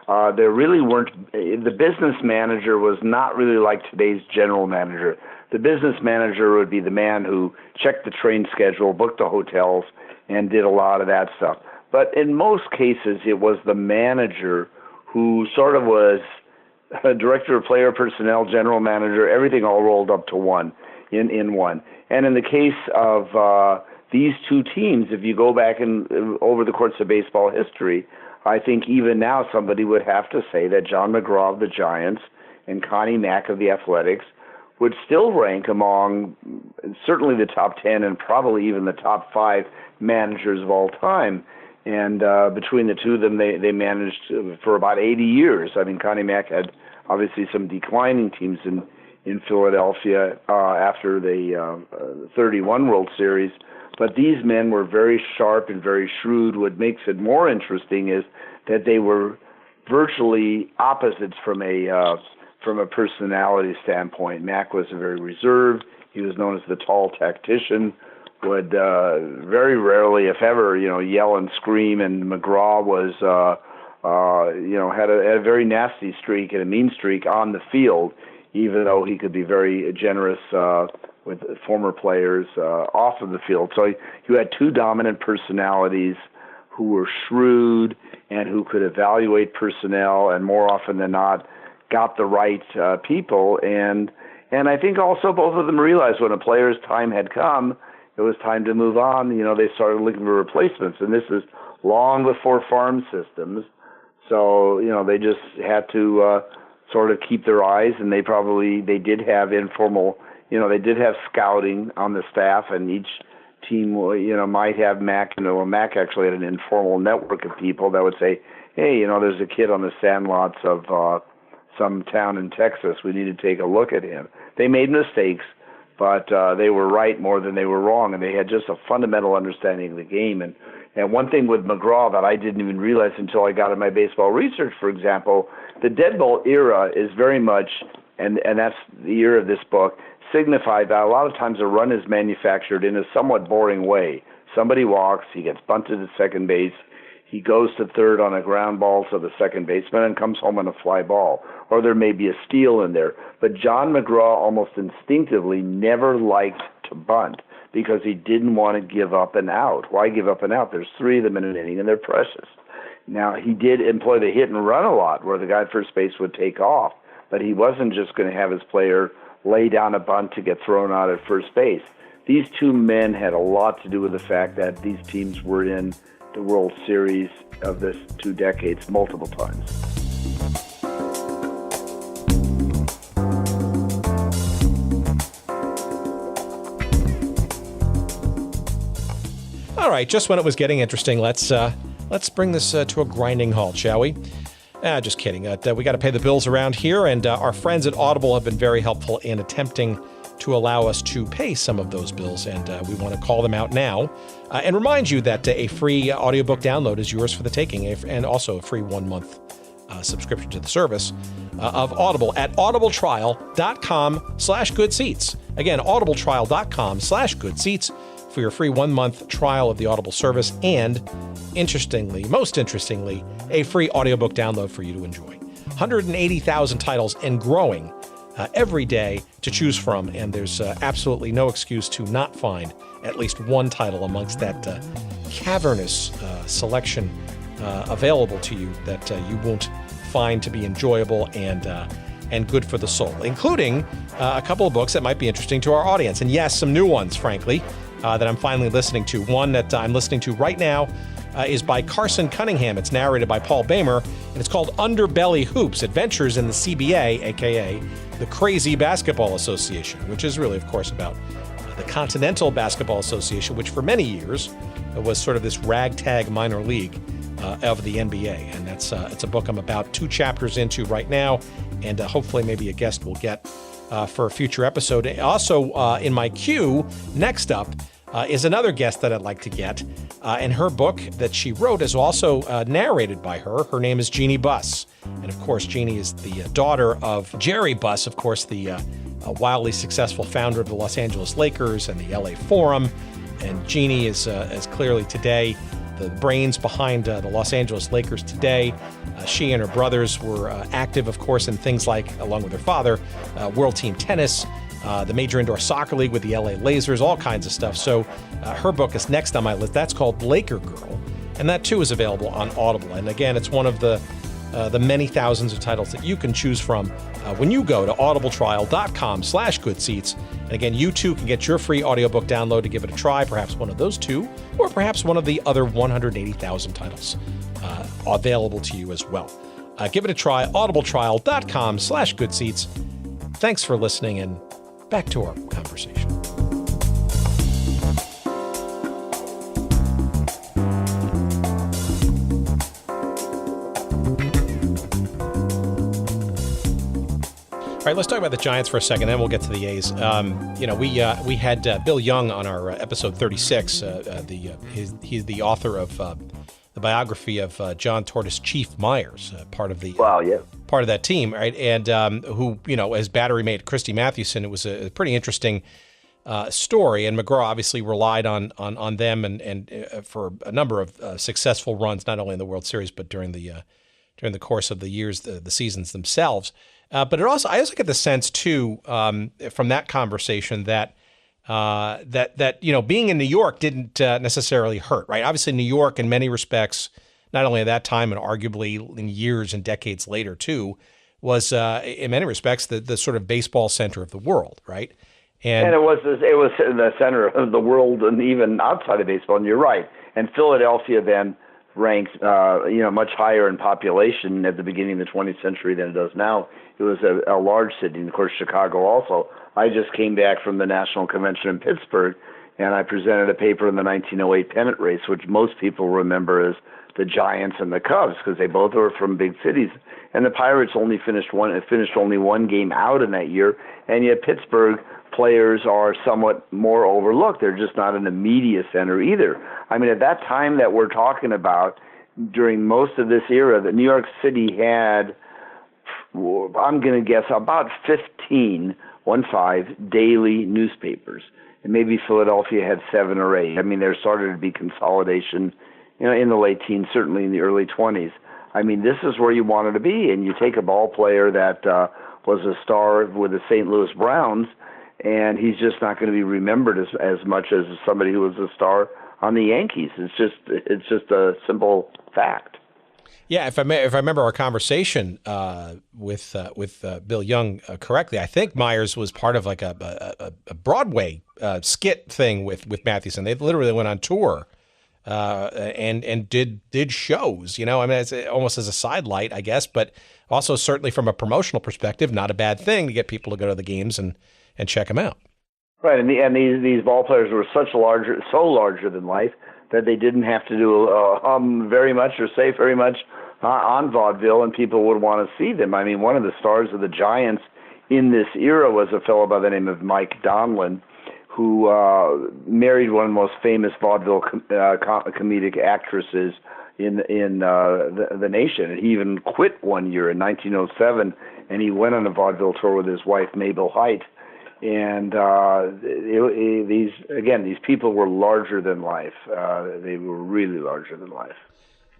there really weren't, the business manager was not really like today's general manager. The business manager would be the man who checked the train schedule, booked the hotels, and did a lot of that stuff. But in most cases, it was the manager who sort of was a director of player personnel, general manager, everything all rolled up to one, in one. And in the case of these two teams, if you go back over the course of baseball history, I think even now somebody would have to say that John McGraw of the Giants and Connie Mack of the Athletics would still rank among certainly the top 10 and probably even the top 5 managers of all time. And between the two of them, they managed for about 80 years. I mean, Connie Mack had obviously some declining teams in Philadelphia after the 31 World Series. But these men were very sharp and very shrewd. What makes it more interesting is that they were virtually opposites from a personality standpoint. Mack was very reserved. He was known as the tall tactician, would very rarely, if ever, yell and scream. And McGraw was, had a very nasty streak and a mean streak on the field, even though he could be very generous with former players off of the field. So you had two dominant personalities who were shrewd and who could evaluate personnel, and more often than not got the right people. And I think also both of them realized when a player's time had come, it was time to move on. They started looking for replacements, and this is long before farm systems. So, they just had to sort of keep their eyes, and they did have informal, they did have scouting on the staff, and each team, might have Mack. Mack actually had an informal network of people that would say, hey, there's a kid on the sandlots of some town in Texas. We need to take a look at him. They made mistakes, but they were right more than they were wrong, and they had just a fundamental understanding of the game. And one thing with McGraw that I didn't even realize until I got in my baseball research, for example, the Deadball Era is very much, and that's the year of this book, signified that a lot of times a run is manufactured in a somewhat boring way. Somebody walks, he gets bunted at second base, he goes to third on a ground ball to the second baseman and comes home on a fly ball. Or there may be a steal in there. But John McGraw almost instinctively never liked to bunt because he didn't want to give up an out. Why give up an out? There's 3 of them in an inning, and they're precious. Now, he did employ the hit and run a lot, where the guy at first base would take off, but he wasn't just going to have his player lay down a bunt to get thrown out at first base. These two men had a lot to do with the fact that these teams were in the World Series of this 2 decades multiple times. All right, just when it was getting interesting, let's bring this to a grinding halt, shall we? Just kidding. We got to pay the bills around here, and our friends at Audible have been very helpful in attempting to allow us to pay some of those bills, and we want to call them out now and remind you that a free audiobook download is yours for the taking, and also a free 1-month subscription to the service of Audible at audibletrial.com/goodseats. Again, audibletrial.com/goodseats for your free 1-month trial of the Audible service, and most interestingly, a free audiobook download for you to enjoy. 180,000 titles and growing every day to choose from, and there's absolutely no excuse to not find at least one title amongst that cavernous selection available to you that you won't find to be enjoyable and good for the soul, including a couple of books that might be interesting to our audience. And yes, some new ones, frankly, that I'm finally listening to. One that I'm listening to right now is by Carson Cunningham. It's narrated by Paul Bamer, and it's called Underbelly Hoops, Adventures in the CBA, a.k.a. the Crazy Basketball Association, which is really, of course, about the Continental Basketball Association, which for many years was sort of this ragtag minor league of the NBA. And it's a book I'm about 2 chapters into right now, and hopefully maybe a guest will get for a future episode. Also, in my queue, next up, is another guest that I'd like to get, and her book that she wrote is also narrated by her. Her name is Jeannie Buss, and of course, Jeannie is the daughter of Jerry Buss, of course, the wildly successful founder of the Los Angeles Lakers and the LA Forum, and Jeannie is clearly today the brains behind the Los Angeles Lakers today. She and her brothers were active, of course, in things like, along with her father, World Team Tennis, the Major Indoor Soccer League with the LA Lasers, all kinds of stuff. So her book is next on my list. That's called Laker Girl, and that too is available on Audible. And again, it's one of the many thousands of titles that you can choose from when you go to audibletrial.com/goodseats. And again, you too can get your free audiobook download to give it a try, perhaps one of those 2, or perhaps one of the other 180,000 titles available to you as well. Give it a try, audibletrial.com/goodseats. Thanks for listening, and back to our conversation. All right, let's talk about the Giants for a second, then we'll get to the A's. We had Bill Young on our episode 36. He's the author of the biography of John Tortoise Chief Myers, part of that team, right? And who, as battery mate Christy Mathewson, it was a pretty interesting story. And McGraw obviously relied on them and for a number of successful runs, not only in the World Series but during the course of the years, the seasons themselves. But I also get the sense too from that conversation that being in New York didn't necessarily hurt, right? Obviously, New York, in many respects, not only at that time and arguably in years and decades later too, was in many respects the sort of baseball center of the world, right? And it was in the center of the world, and even outside of baseball. And you're right. And Philadelphia then ranked much higher in population at the beginning of the 20th century than it does now. It was a large city, and of course Chicago also. I just came back from the National Convention in Pittsburgh, and I presented a paper in the 1908 pennant race, which most people remember as the Giants and the Cubs, because they both were from big cities. And the Pirates only finished only one game out in that year, and yet Pittsburgh players are somewhat more overlooked. They're just not in the media center either. I mean, at that time that we're talking about, during most of this era, the New York City had, I'm going to guess, about 15 daily newspapers. And maybe Philadelphia had 7 or 8. I mean, there started to be consolidation, in the late teens, certainly in the early 20s. I mean, this is where you wanted to be. And you take a ball player that was a star with the St. Louis Browns, and he's just not going to be remembered as much as somebody who was a star on the Yankees. It's just a simple fact. Yeah, if I remember our conversation with Bill Young correctly, I think Myers was part of like a Broadway skit thing with Mathewson. They literally went on tour and did shows. I mean, it's almost as a sidelight, I guess, but also certainly from a promotional perspective, not a bad thing to get people to go to the games and check them out. Right, and these ball players were so larger than life that they didn't have to do very much or say very much on vaudeville, and people would want to see them. I mean, one of the stars of the Giants in this era was a fellow by the name of Mike Donlin, who married one of the most famous vaudeville comedic actresses in the nation. And he even quit one year in 1907, and he went on a vaudeville tour with his wife Mabel Hite. And these people were larger than life. They were really larger than life.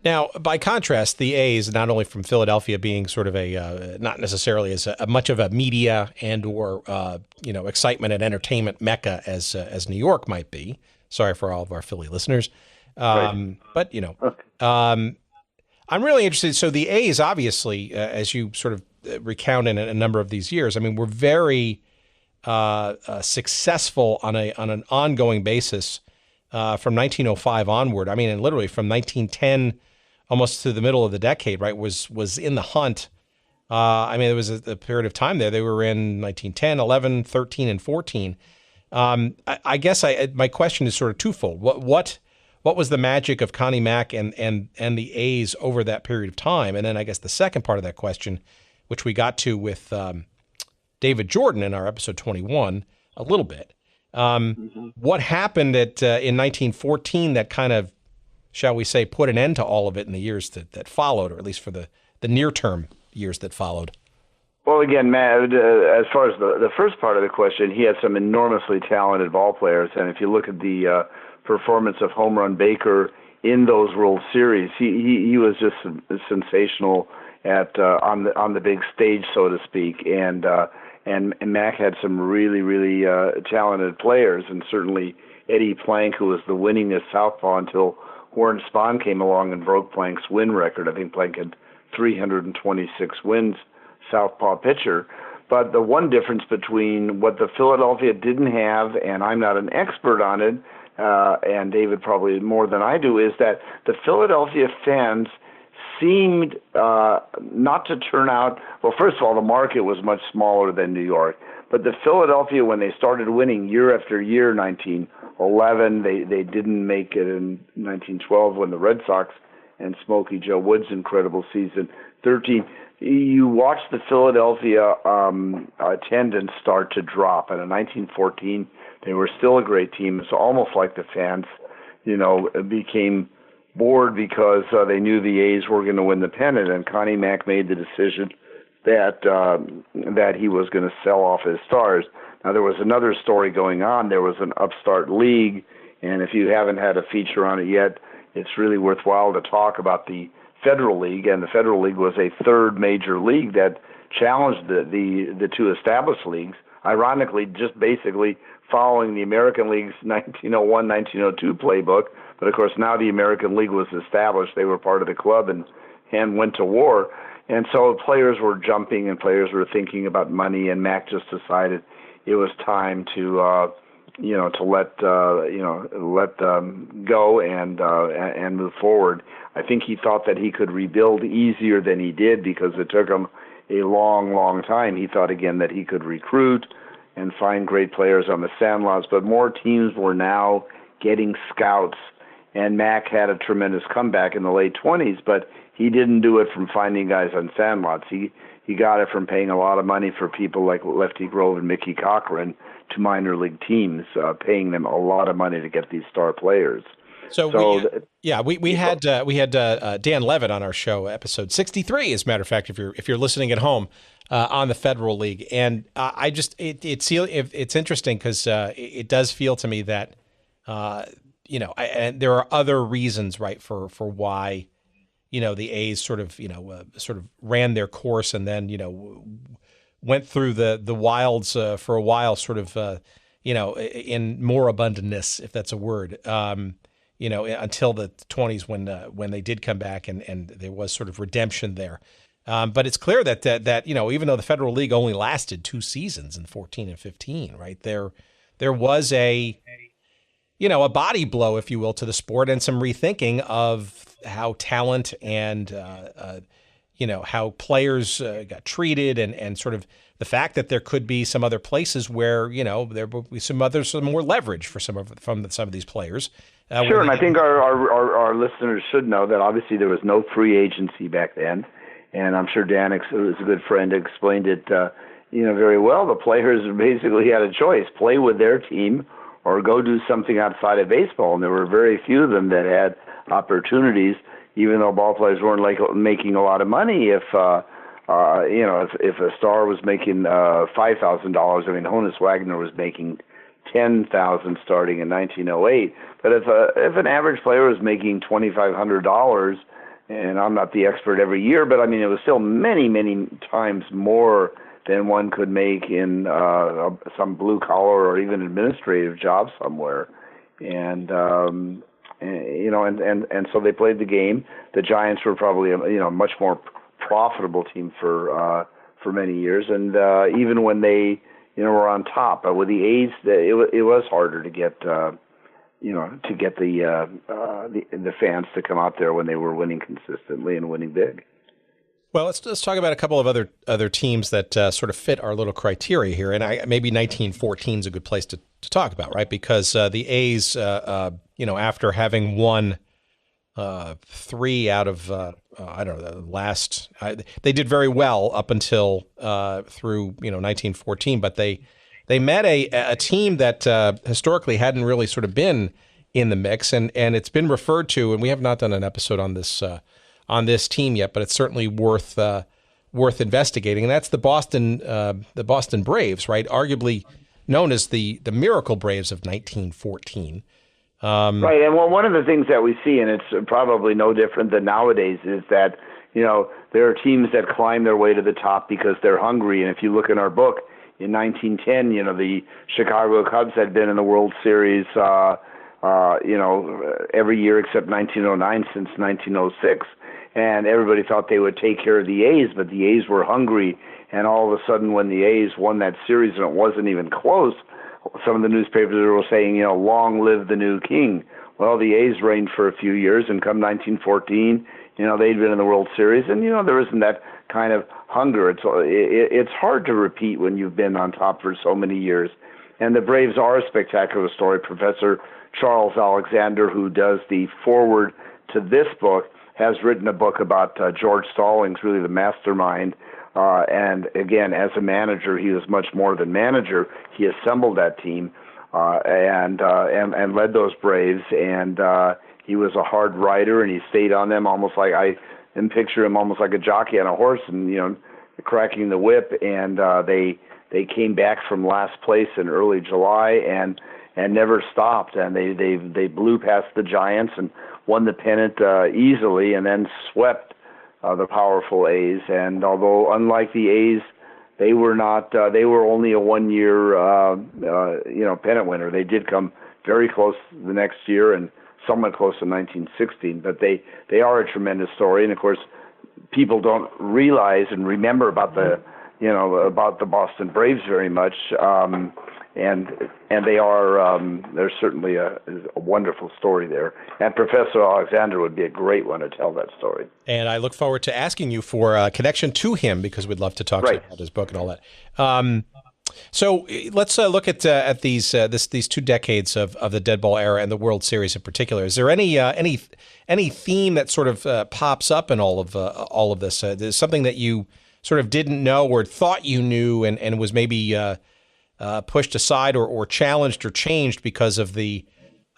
Now, by contrast, the A's, not only from Philadelphia being sort of a not necessarily as much of a media and or excitement and entertainment mecca as New York might be. Sorry for all of our Philly listeners, right. But I'm really interested. So the A's, obviously, as you sort of recount in a number of these years, I mean, we're very successful on an ongoing basis from 1905 onward. I mean, and literally from 1910 almost to the middle of the decade, right, was in the hunt. I mean, there was a period of time there. They were in 1910, 11, 13, and 14. I guess my question is sort of twofold. What was the magic of Connie Mack and the A's over that period of time? And then I guess the second part of that question, which we got to with David Jordan in our episode 21 a little bit. What happened in 1914 that kind of, shall we say, put an end to all of it in the years that followed, or at least for the near-term years that followed? Well, again, Matt, as far as the first part of the question, he had some enormously talented ball players, and if you look at the performance of Home Run Baker in those World Series, he was just sensational on the big stage, so to speak, and Mac had some really, really talented players, and certainly Eddie Plank, who was the winningest southpaw until Warren Spahn came along and broke Plank's win record. I think Plank had 326 wins, southpaw pitcher. But the one difference between what the Philadelphia didn't have, and I'm not an expert on it, and David probably more than I do, is that the Philadelphia fans seemed not to turn out. Well, first of all, the market was much smaller than New York. But the Philadelphia, when they started winning year after year, 1911, they didn't make it in 1912 when the Red Sox and Smokey Joe Wood's incredible season, 13. You watch the Philadelphia attendance start to drop. And in 1914, they were still a great team. It's almost like the fans, became bored because they knew the A's were going to win the pennant, and Connie Mack made the decision that he was going to sell off his stars. Now, there was another story going on. There was an upstart league, and if you haven't had a feature on it yet, it's really worthwhile to talk about the Federal League, and the Federal League was a third major league that challenged the two established leagues, ironically just basically following the American League's 1901, 1902 playbook. But, of course, now the American League was established. They were part of the club and went to war. And so players were jumping and players were thinking about money, and Mac just decided it was time to let go and move forward. I think he thought that he could rebuild easier than he did because it took him a long, long time. He thought, again, that he could recruit and find great players on the sandlots, but more teams were now getting scouts, and Mac had a tremendous comeback in the late 20s, but he didn't do it from finding guys on sandlots. He got it from paying a lot of money for people like Lefty Grove and Mickey Cochran to minor league teams, paying them a lot of money to get these star players. We had Dan Levitt on our show, episode 63, as a matter of fact, if you're listening at home, on the Federal League, and it's interesting because it does feel to me that and there are other reasons, right, for why the A's sort of ran their course and then went through the wilds for a while, sort of in more abundantness, if that's a word. Until the 20s when they did come back and there was sort of redemption there. But it's clear that even though the Federal League only lasted 2 seasons in 14 and 15, right, there was a a body blow, if you will, to the sport, and some rethinking of how talent and, how players got treated, and sort of the fact that there could be some other places where, there will be some more leverage for some of these players. Sure, and I think our listeners should know that obviously there was no free agency back then, and I'm sure Dan is a good friend, explained it, very well. The players basically had a choice: play with their team or go do something outside of baseball, and there were very few of them that had opportunities, even though ball players weren't making a lot of money. If if a star was making $5,000, I mean, Honus Wagner was making $10,000 starting in 1908. But if an average player was making $2,500, and I'm not the expert every year, but I mean, it was still many, many times more than one could make in some blue collar or even administrative job somewhere. And so they played the game. The Giants were probably a much more profitable team for many years, and even when they were on top. But with the A's, it was harder to get the fans to come out there when they were winning consistently and winning big. Well, let's talk about a couple of other teams that sort of fit our little criteria here, and maybe 1914 is a good place to talk about, right? Because the A's, after having won 3 out of the last, they did very well up until through 1914, but they met a team that historically hadn't really sort of been in the mix, and it's been referred to, and we have not done an episode on this team yet, but it's certainly worth investigating, and that's the Boston Braves, right? Arguably known as the Miracle Braves of 1914. Right, and one of the things that we see, and it's probably no different than nowadays, is that there are teams that climb their way to the top because they're hungry. And if you look in our book, in 1910, the Chicago Cubs had been in the World Series, every year except 1909 since 1906. And everybody thought they would take care of the A's, but the A's were hungry. And all of a sudden, when the A's won that series, and it wasn't even close, some of the newspapers were saying, long live the new king. Well, the A's reigned for a few years, and come 1914, they'd been in the World Series, and, there isn't that kind of hunger. It's hard to repeat when you've been on top for so many years. And the Braves are a spectacular story. Professor Charles Alexander, who does the foreword to this book, has written a book about George Stallings, really the mastermind. And again, as a manager, he was much more than manager. He assembled that team and led those Braves. And he was a hard rider, and he stayed on them almost like I picture him almost like a jockey on a horse, and cracking the whip. And they came back from last place in early July and never stopped. And they blew past the Giants and won the pennant easily, and then swept the powerful A's. And although unlike the A's, they were not, they were only a 1-year, pennant winner. They did come very close the next year and somewhat close in 1916, but they are a tremendous story. And of course, people don't realize and remember about the Boston Braves very much. And they are, there's certainly a wonderful story there. And Professor Alexander would be a great one to tell that story. And I look forward to asking you for a connection to him, because we'd love to talk to you about his book and all that. So let's look at these 2 decades of the Deadball Era and the World Series in particular. Is there any theme that sort of pops up in all of this? There's something that you sort of didn't know or thought you knew and was maybe pushed aside or challenged or changed because of the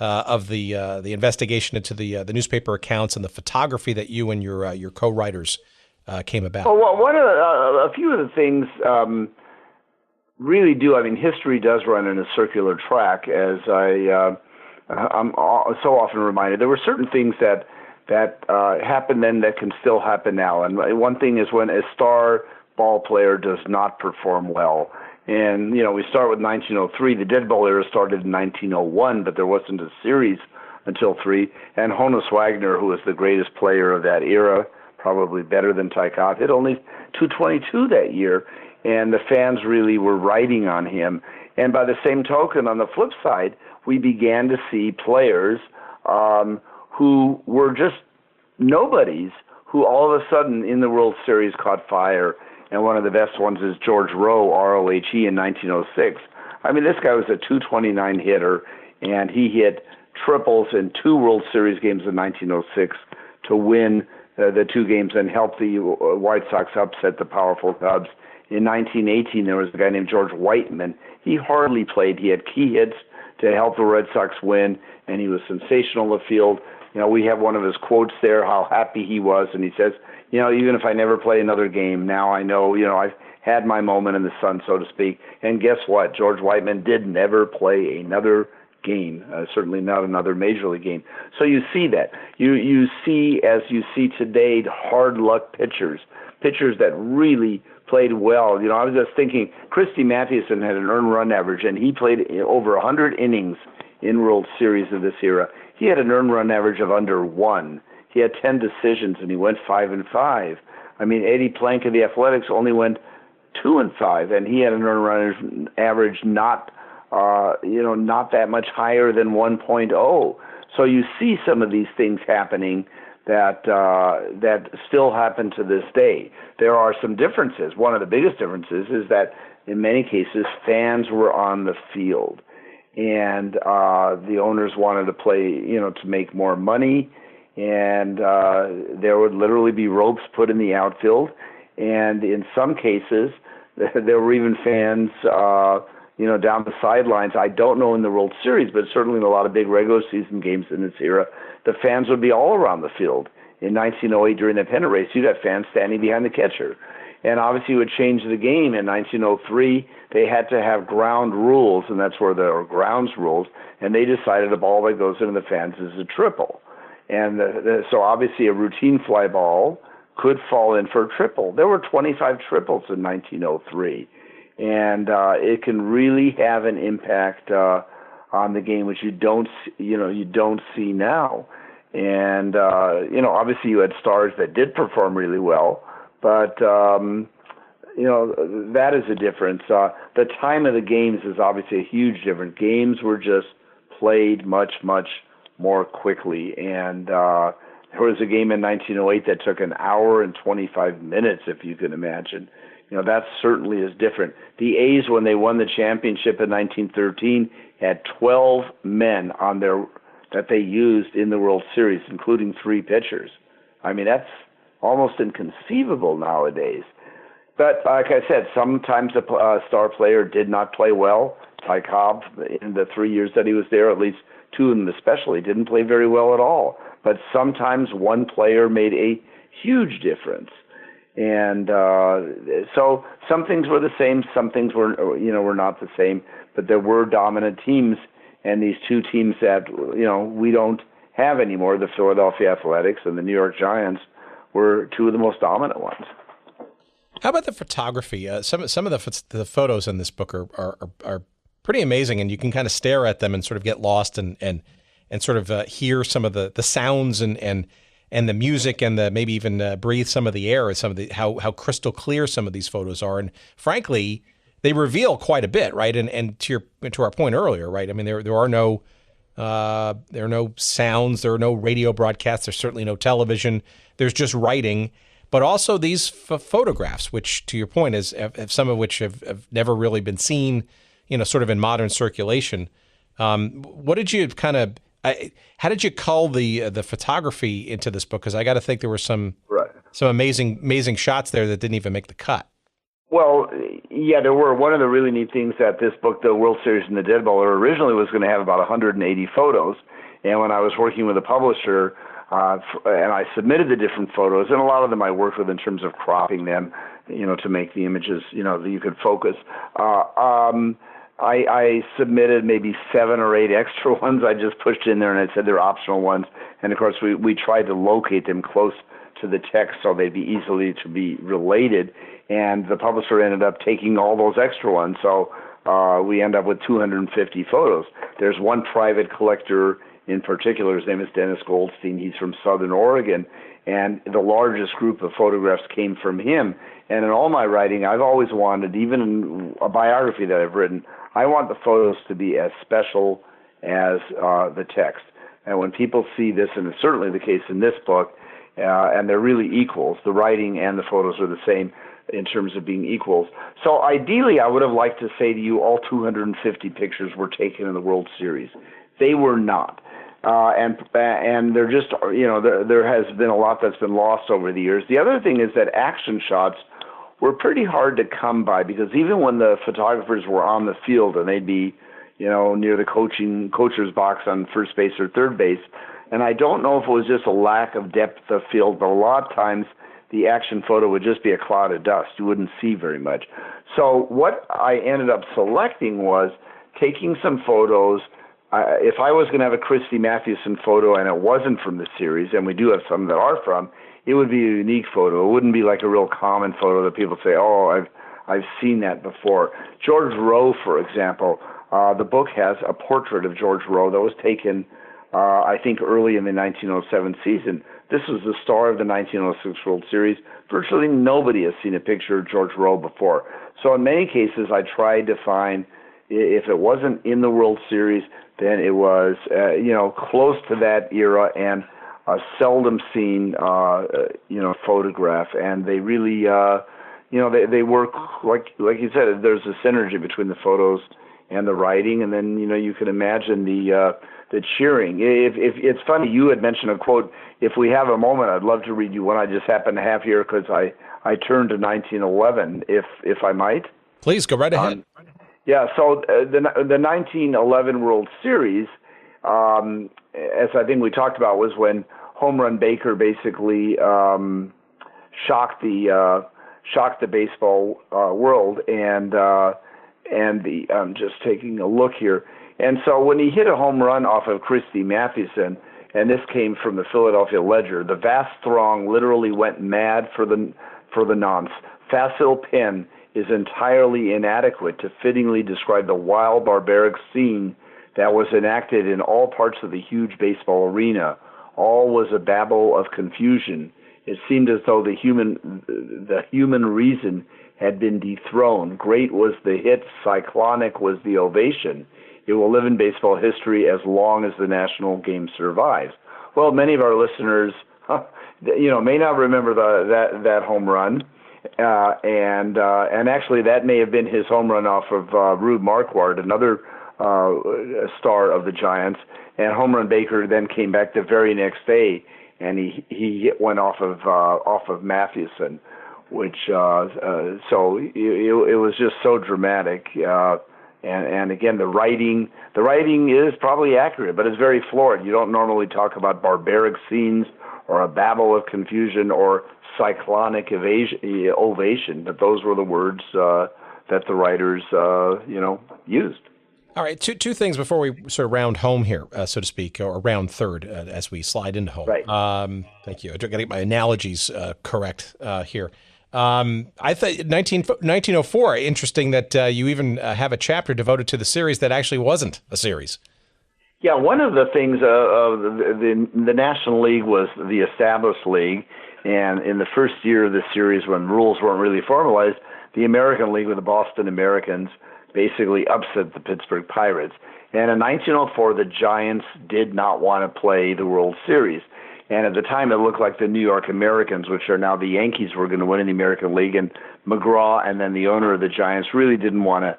investigation into the newspaper accounts and the photography that you and your co-writers came about? Well, a few of the things really do. I mean, history does run in a circular track, as I'm so often reminded. There were certain things that happened then that can still happen now. And one thing is when a star ball player does not perform well. And, we start with 1903. The Deadball Era started in 1901, but there wasn't a series until 3. And Honus Wagner, who was the greatest player of that era, probably better than Tykov, hit only .222 that year. And the fans really were riding on him. And by the same token, on the flip side, we began to see players who were just nobodies, who all of a sudden in the World Series caught fire. And one of the best ones is George Rowe, R-O-H-E, in 1906. I mean, this guy was a .229 hitter, and he hit triples in 2 World Series games in 1906 to win the 2 games and help the White Sox upset the powerful Cubs. In 1918, there was a guy named George Whiteman. He hardly played. He had key hits to help the Red Sox win, and he was sensational in the field. You know, we have one of his quotes there, how happy he was, and he says, you know, even if I never play another game, now I know, you know, I've had my moment in the sun, so to speak. And guess what? George Whiteman did never play another game, certainly not another major league game. So you see that. You see, as you see today, hard luck pitchers that really played well. You know, I was just thinking, Christy Mathewson had an earned run average, and he played over 100 innings in World Series of this era. He had an earned run average of under 1. He had 10 decisions, and he went 5-5. I mean, Eddie Plank of the Athletics only went 2-5, and he had an earned run average not that much higher than 1.0. So you see some of these things happening that still happen to this day. There are some differences. One of the biggest differences is that in many cases fans were on the field, and the owners wanted to play, you know, to make more money, and there would literally be ropes put in the outfield, and in some cases there were even fans down the sidelines. I don't know in the World Series, but certainly in a lot of big regular season games in this era, the fans would be all around the field. In 1908, during the pennant race, you'd have fans standing behind the catcher. And obviously it would change the game. In 1903, they had to have ground rules, and that's where there were grounds rules, and they decided a ball that goes into the fans is a triple. And so obviously a routine fly ball could fall in for a triple. There were 25 triples in 1903. And it can really have an impact on the game, which you don't see now. And obviously you had stars that did perform really well, but that is a difference. The time of the games is obviously a huge difference. Games were just played much, much more quickly, and there was a game in 1908 that took an hour and 25 minutes, if you can imagine. You know, that certainly is different. The A's, when they won the championship in 1913, had 12 men on that they used in the World Series, including 3 pitchers. I mean, that's almost inconceivable nowadays. But like I said, sometimes a star player did not play well. Ty Cobb, in the 3 years that he was there, at least 2 of them especially, didn't play very well at all. But sometimes one player made a huge difference. And so some things were the same, some things were not the same, but there were dominant teams, and these 2 teams that, we don't have anymore, the Philadelphia Athletics and the New York Giants, were 2 of the most dominant ones. How about the photography? Some of the photos in this book are pretty amazing, and you can kind of stare at them and sort of get lost and sort of hear some of the sounds and the music and maybe even breathe some of the air, and how crystal clear some of these photos are. And frankly, they reveal quite a bit, right? And to our point earlier, right? I mean, there are no sounds, there are no radio broadcasts, there's certainly no television, there's just writing, but also these photographs, which, to your point, is some of which have never really been seen, sort of in modern circulation. What did you how did you cull the photography into this book? Because I got to think there were some amazing shots there that didn't even make the cut. Well, yeah, there were. One of the really neat things that this book, the World Series and the Deadball Era, originally was going to have about 180 photos. And when I was working with a publisher, and I submitted the different photos, and a lot of them I worked with in terms of cropping them, to make the images, that you could focus. I submitted maybe 7 or 8 extra ones. I just pushed in there and I said they're optional ones. And of course, we tried to locate them close to the text so they'd be easily to be related. And the publisher ended up taking all those extra ones. So we end up with 250 photos. There's one private collector in particular. His name is Dennis Goldstein. He's from Southern Oregon. And the largest group of photographs came from him. And in all my writing, I've always wanted, even in a biography that I've written, I want the photos to be as special as the text. And when people see this, and it's certainly the case in this book, and they're really equals, the writing and the photos are the same in terms of being equals. So ideally, I would have liked to say to you all 250 pictures were taken in the World Series. They were not. And they're just, there has been a lot that's been lost over the years. The other thing is that action shots were pretty hard to come by, because even when the photographers were on the field and they'd be, near the coacher's box on first base or third base, and I don't know if it was just a lack of depth of field, but a lot of times the action photo would just be a cloud of dust. You wouldn't see very much. So what I ended up selecting was taking some photos. If I was going to have a Christy Mathewson photo and it wasn't from the series, and we do have some that are from, it would be a unique photo. It wouldn't be like a real common photo that people say, oh, I've seen that before. George Rowe, for example, the book has a portrait of George Rowe that was taken, I think, early in the 1907 season. This was the star of the 1906 World Series. Virtually nobody has seen a picture of George Rowe before. So in many cases, I tried to find, if it wasn't in the World Series, then it was, close to that era and a seldom seen, photograph. And they really, they work, like you said, there's a synergy between the photos and the writing. And then, you can imagine the cheering. If it's funny, you had mentioned a quote. If we have a moment, I'd love to read you one I just happen to have here, because I turned to 1911, if I might. Please go right ahead. So the 1911 World Series, as I think we talked about, was when Home Run Baker basically shocked the baseball world, and I'm just taking a look here. And so when he hit a home run off of Christy Mathewson, and this came from the Philadelphia Ledger, the vast throng literally went mad for the nonce. Facile pen is entirely inadequate to fittingly describe the wild, barbaric scene that was enacted in all parts of the huge baseball arena. All was a babel of confusion. It seemed as though the human reason had been dethroned. Great was the hit, cyclonic was the ovation. It will live in baseball history as long as the national game survives. Well, many of our listeners, may not remember that home run, and actually that may have been his home run off of Rube Marquardt, another star of the Giants. And Home Run Baker then came back the very next day, and he hit one off of Mathewson, which so it was just so dramatic. And again, the writing is probably accurate, but it's very florid. You don't normally talk about barbaric scenes or a babel of confusion or cyclonic ovation, but those were the words that the writers, used. All right, two things before we sort of round home here, so to speak, or round third as we slide into home. Right. Thank you. I got to get my analogies correct here. I thought 1904, interesting that you even have a chapter devoted to the series that actually wasn't a series. Yeah, one of the things the National League was the established league, and in the first year of the series when rules weren't really formalized, the American League with the Boston Americans basically upset the Pittsburgh Pirates. And in 1904, the Giants did not want to play the World Series. And at the time, it looked like the New York Americans, which are now the Yankees, were going to win in the American League. And McGraw and then the owner of the Giants really didn't want to,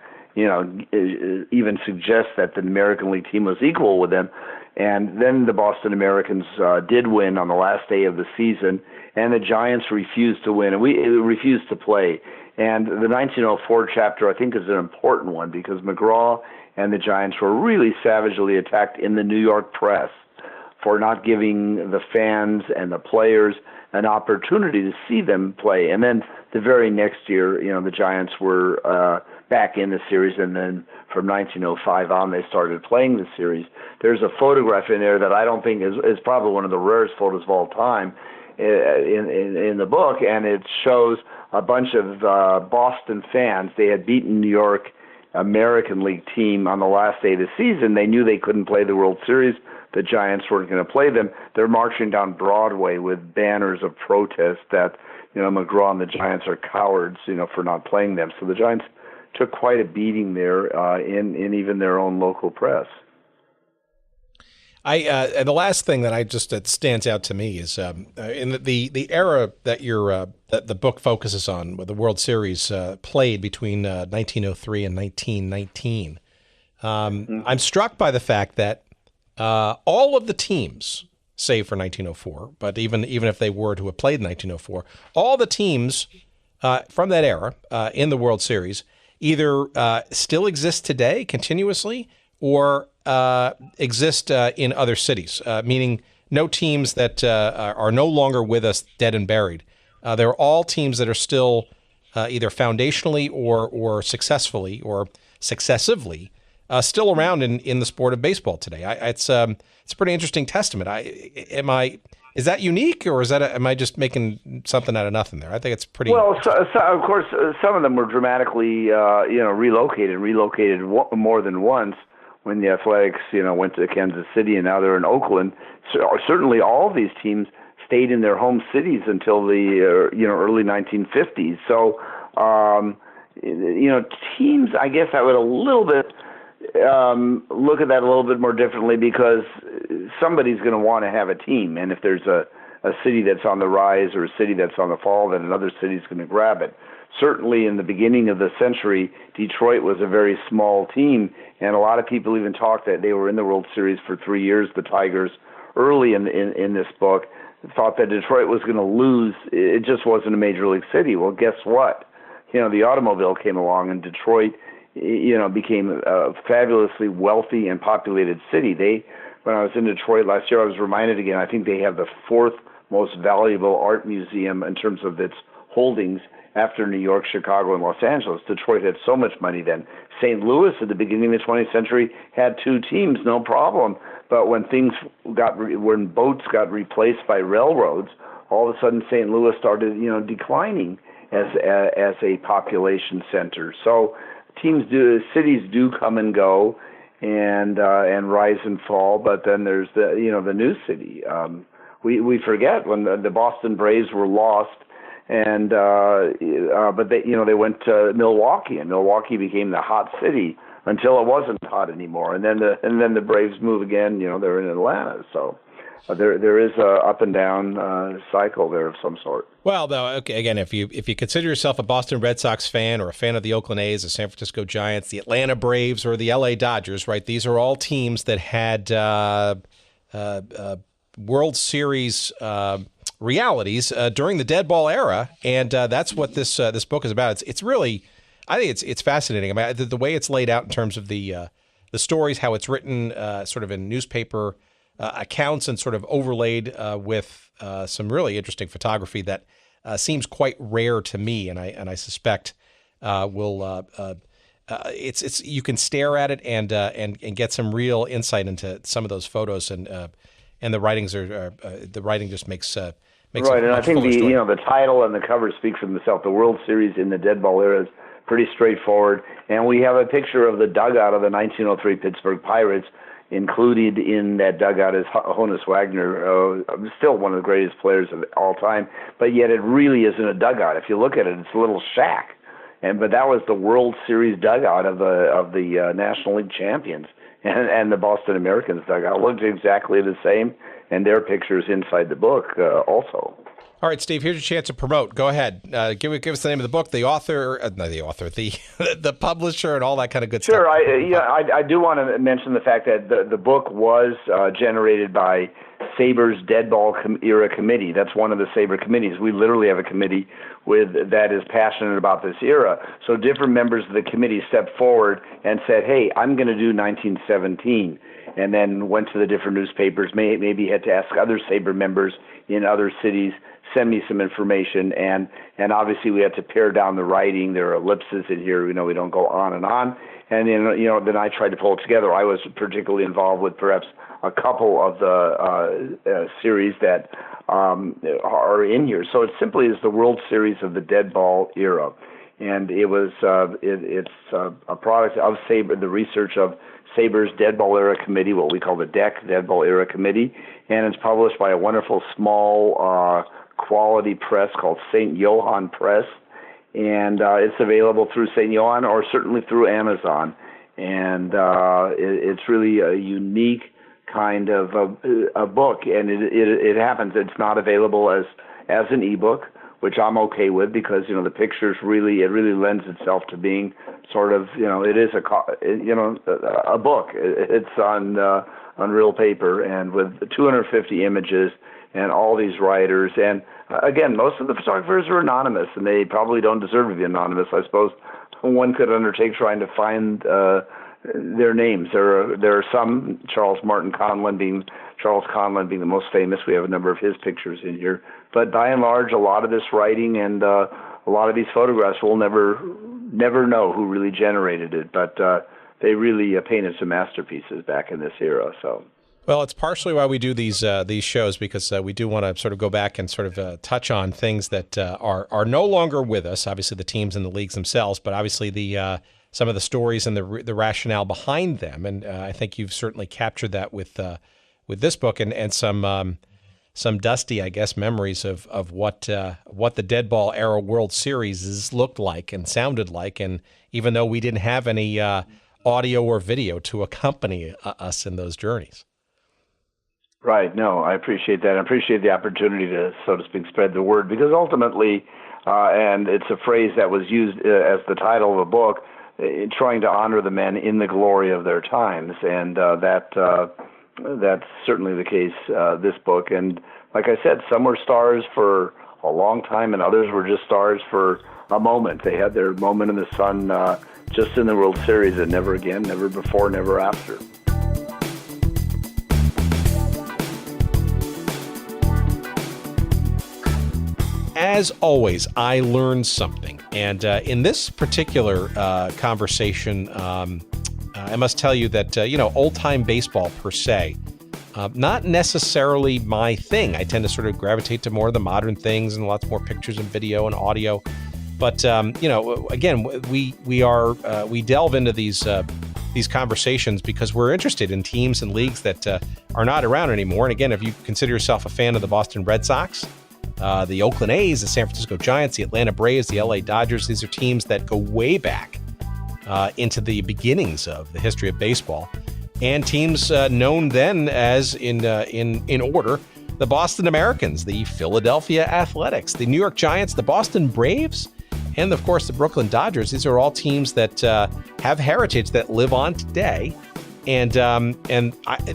even suggest that the American League team was equal with them. And then the Boston Americans did win on the last day of the season, and the Giants refused to win, and we refused to play. And the 1904 chapter, I think, is an important one because McGraw and the Giants were really savagely attacked in the New York press for not giving the fans and the players an opportunity to see them play. And then the very next year, the Giants were back in the series, and then from 1905 on, they started playing the series. There's a photograph in there that I don't think is probably one of the rarest photos of all time in the book, and it shows a bunch of Boston fans. They had beaten New York American League team on the last day of the season. They knew they couldn't play the World Series. The Giants weren't going to play them. They're marching down Broadway with banners of protest that, McGraw and the Giants are cowards, for not playing them. So the Giants took quite a beating there in even their own local press. And the last thing that stands out to me is in the era that that the book focuses on, where the World Series played between 1903 and 1919. I'm struck by the fact that all of the teams, save for 1904, but even if they were to have played in 1904, all the teams from that era in the World Series either still exist today continuously or exist in other cities, meaning no teams that are no longer with us, dead and buried. They're all teams that are still either foundationally or successfully or successively still around in the sport of baseball today. It's a pretty interesting testament. Is that unique, or am I just making something out of nothing there? I think it's pretty. Well, so, of course, some of them were dramatically, relocated more than once. When the Athletics, went to Kansas City, and now they're in Oakland. So certainly, all of these teams stayed in their home cities until the early 1950s. So, teams, I guess I would a little bit look at that a little bit more differently, because somebody's going to want to have a team, and if there's a city that's on the rise or a city that's on the fall, then another city's going to grab it. Certainly in the beginning of the century, Detroit was a very small team, and a lot of people even talked that they were in the World Series for 3 years. The Tigers, early in this book, thought that Detroit was going to lose. It just wasn't a major league city. Well, guess what? The automobile came along, and Detroit, became a fabulously wealthy and populated city. When I was in Detroit last year, I was reminded again, I think they have the fourth most valuable art museum in terms of its holdings after New York, Chicago, and Los Angeles. Detroit had so much money then. St. Louis at the beginning of the 20th century had two teams, no problem. But when when boats got replaced by railroads, all of a sudden St. Louis started, declining as a population center. So cities do come and go, and rise and fall. But then there's the new city. We forget when the Boston Braves were lost. And but they went to Milwaukee, and Milwaukee became the hot city until it wasn't hot anymore. And then the Braves move again. They're in Atlanta. So there is a up and down cycle there of some sort. Well, though, okay, again, if you consider yourself a Boston Red Sox fan or a fan of the Oakland A's, the San Francisco Giants, the Atlanta Braves, or the LA Dodgers, right? These are all teams that had World Series realities during the Deadball Era, and that's what this book is about. It's really, I think it's fascinating. I mean, the way it's laid out in terms of the stories, how it's written, sort of in newspaper accounts, and sort of overlaid with some really interesting photography that seems quite rare to me, and I suspect will. It's you can stare at it and get some real insight into some of those photos, and the writings the writing just makes right, and I think the title and the cover speak for themselves. The World Series in the Deadball Era is pretty straightforward, and we have a picture of the dugout of the 1903 Pittsburgh Pirates. Included in that dugout is Honus Wagner, still one of the greatest players of all time, but yet it really isn't a dugout. If you look at it, it's a little shack, but that was the World Series dugout of the National League champions. And the Boston Americans dugout looked exactly the same, and their pictures inside the book also. All right, Steve, here's your chance to promote. Go ahead. Give us the name of the book, the author, the publisher, and all that kind of good stuff. Sure. I do want to mention the fact that the book was generated by SABR's Deadball Era Committee. That's one of the SABR committees. We literally have a committee that is passionate about this era. So different members of the committee stepped forward and said, hey, I'm going to do 1917, and then went to the different newspapers, maybe had to ask other SABR members in other cities, send me some information, and obviously we had to pare down the writing. There are ellipses in here, we don't go on. And then I tried to pull it together. I was particularly involved with perhaps a couple of the series that are in here. So it simply is the World Series of the Deadball Era, and it was it's a product of SABR, the research of SABR's Deadball Era Committee, what we call the DEC, Deadball Era Committee, and it's published by a wonderful small quality press called St. Johann Press, and it's available through St. Johann or certainly through Amazon. And it's really a unique kind of a book, and it happens. It's not available as an ebook, which I'm okay with, because the pictures really lends itself to being sort of it is a book. It's on real paper and with 250 images and all these writers. And again, most of the photographers are anonymous, and they probably don't deserve to be anonymous. I suppose one could undertake trying to find their names. There are some, Charles Conlon being the most famous. We have a number of his pictures in here. But by and large, a lot of this writing and a lot of these photographs, we'll never know who really generated it. But they really painted some masterpieces back in this era. So. Well, it's partially why we do these shows, because we do want to sort of go back and sort of touch on things that are no longer with us. Obviously, the teams and the leagues themselves, but obviously the some of the stories and the rationale behind them. And I think you've certainly captured that with this book and some dusty, I guess, memories of what the Deadball Era World Series looked like and sounded like. And even though we didn't have any audio or video to accompany us in those journeys. Right. No, I appreciate that. I appreciate the opportunity to, so to speak, spread the word, because ultimately, and it's a phrase that was used as the title of a book, trying to honor the men in the glory of their times. And that's certainly the case, this book. And like I said, some were stars for a long time, and others were just stars for a moment. They had their moment in the sun just in the World Series, and never again, never before, never after. As always, I learned something. And in this particular conversation, I must tell you that, old-time baseball per se, not necessarily my thing. I tend to sort of gravitate to more of the modern things and lots more pictures and video and audio. But, again, we delve into these conversations because we're interested in teams and leagues that are not around anymore. And again, if you consider yourself a fan of the Boston Red Sox, the Oakland A's, the San Francisco Giants, the Atlanta Braves, the LA Dodgers, these are teams that go way back into the beginnings of the history of baseball, and teams known then as, in order, the Boston Americans, the Philadelphia Athletics, the New York Giants, the Boston Braves, and of course the Brooklyn Dodgers. These are all teams that have heritage that live on today. And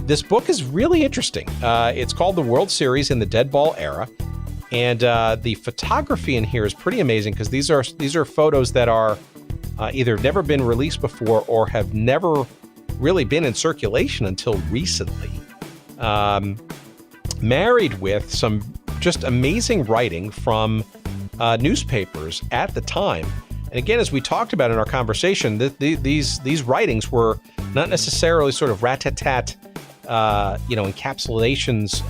this book is really interesting. It's called The World Series in the Deadball Era. And the photography in here is pretty amazing, because these are photos that are either never been released before or have never really been in circulation until recently. Married with some just amazing writing from newspapers at the time. And again, as we talked about in our conversation, these writings were not necessarily sort of rat-tat-tat encapsulations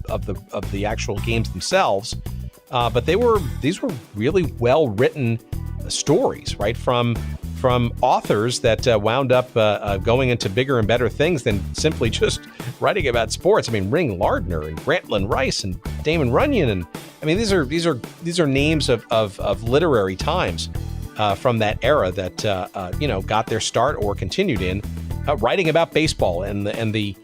of the actual games themselves, but these were really well written stories, right, from authors that wound up going into bigger and better things than simply just writing about sports. I mean, Ring Lardner and Grantland Rice and Damon Runyon, and I mean these are names of literary times from that era that got their start or continued in writing about baseball and the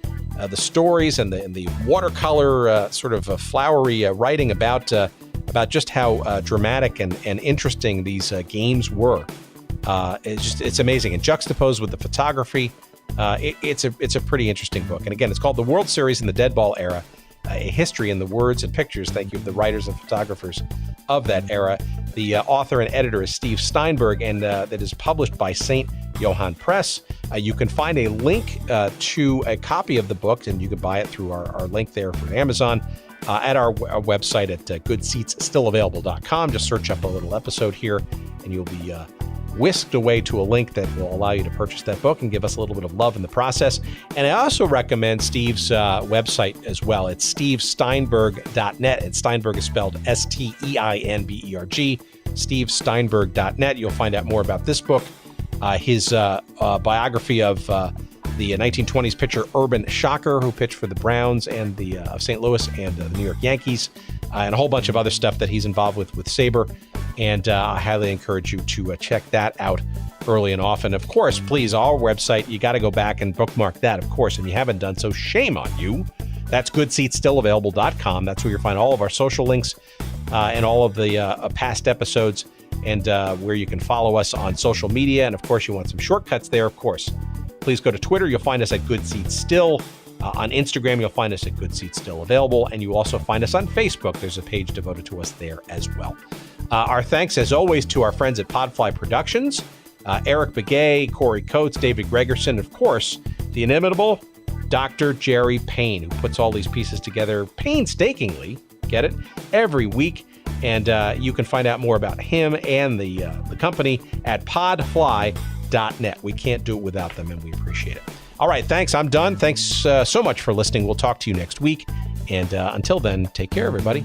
stories and the watercolor sort of flowery writing about just how dramatic and interesting these games were. It's amazing, and juxtaposed with the photography, it's a pretty interesting book. And again, it's called The World Series in the Deadball Era: A History in the Words and Pictures. Thank you to the writers and photographers of that era. The author and editor is Steve Steinberg, and that is published by St. Johann Press. You can find a link to a copy of the book, and you can buy it through our link there for Amazon at our website at goodseatsstillavailable.com. Just search up a little episode here, and you'll be whisked away to a link that will allow you to purchase that book and give us a little bit of love in the process. And I also recommend Steve's website as well. It's stevesteinberg.net, and Steinberg is spelled Steinberg, stevesteinberg.net. You'll find out more about this book, his biography of the 1920s pitcher Urban Shocker, who pitched for the Browns and of St. Louis and the New York Yankees, and a whole bunch of other stuff that he's involved with Sabre. And I highly encourage you to check that out early and often. Of course, please, our website, you got to go back and bookmark that, of course, and you haven't done so, shame on you. That's goodseatsstillavailable.com. That's where you'll find all of our social links and all of the past episodes, and where you can follow us on social media. And of course, you want some shortcuts there, of course. Please go to Twitter. You'll find us at Good Seats Still. On Instagram, you'll find us at Good Seats Still Available. And you also find us on Facebook. There's a page devoted to us there as well. Our thanks, as always, to our friends at Podfly Productions, Eric Begay, Corey Coates, David Gregerson, of course, the inimitable Dr. Jerry Payne, who puts all these pieces together painstakingly, get it, every week. And you can find out more about him and the company at podfly.net. We can't do it without them, and we appreciate it. All right, thanks. I'm done. Thanks so much for listening. We'll talk to you next week. And until then, take care, everybody.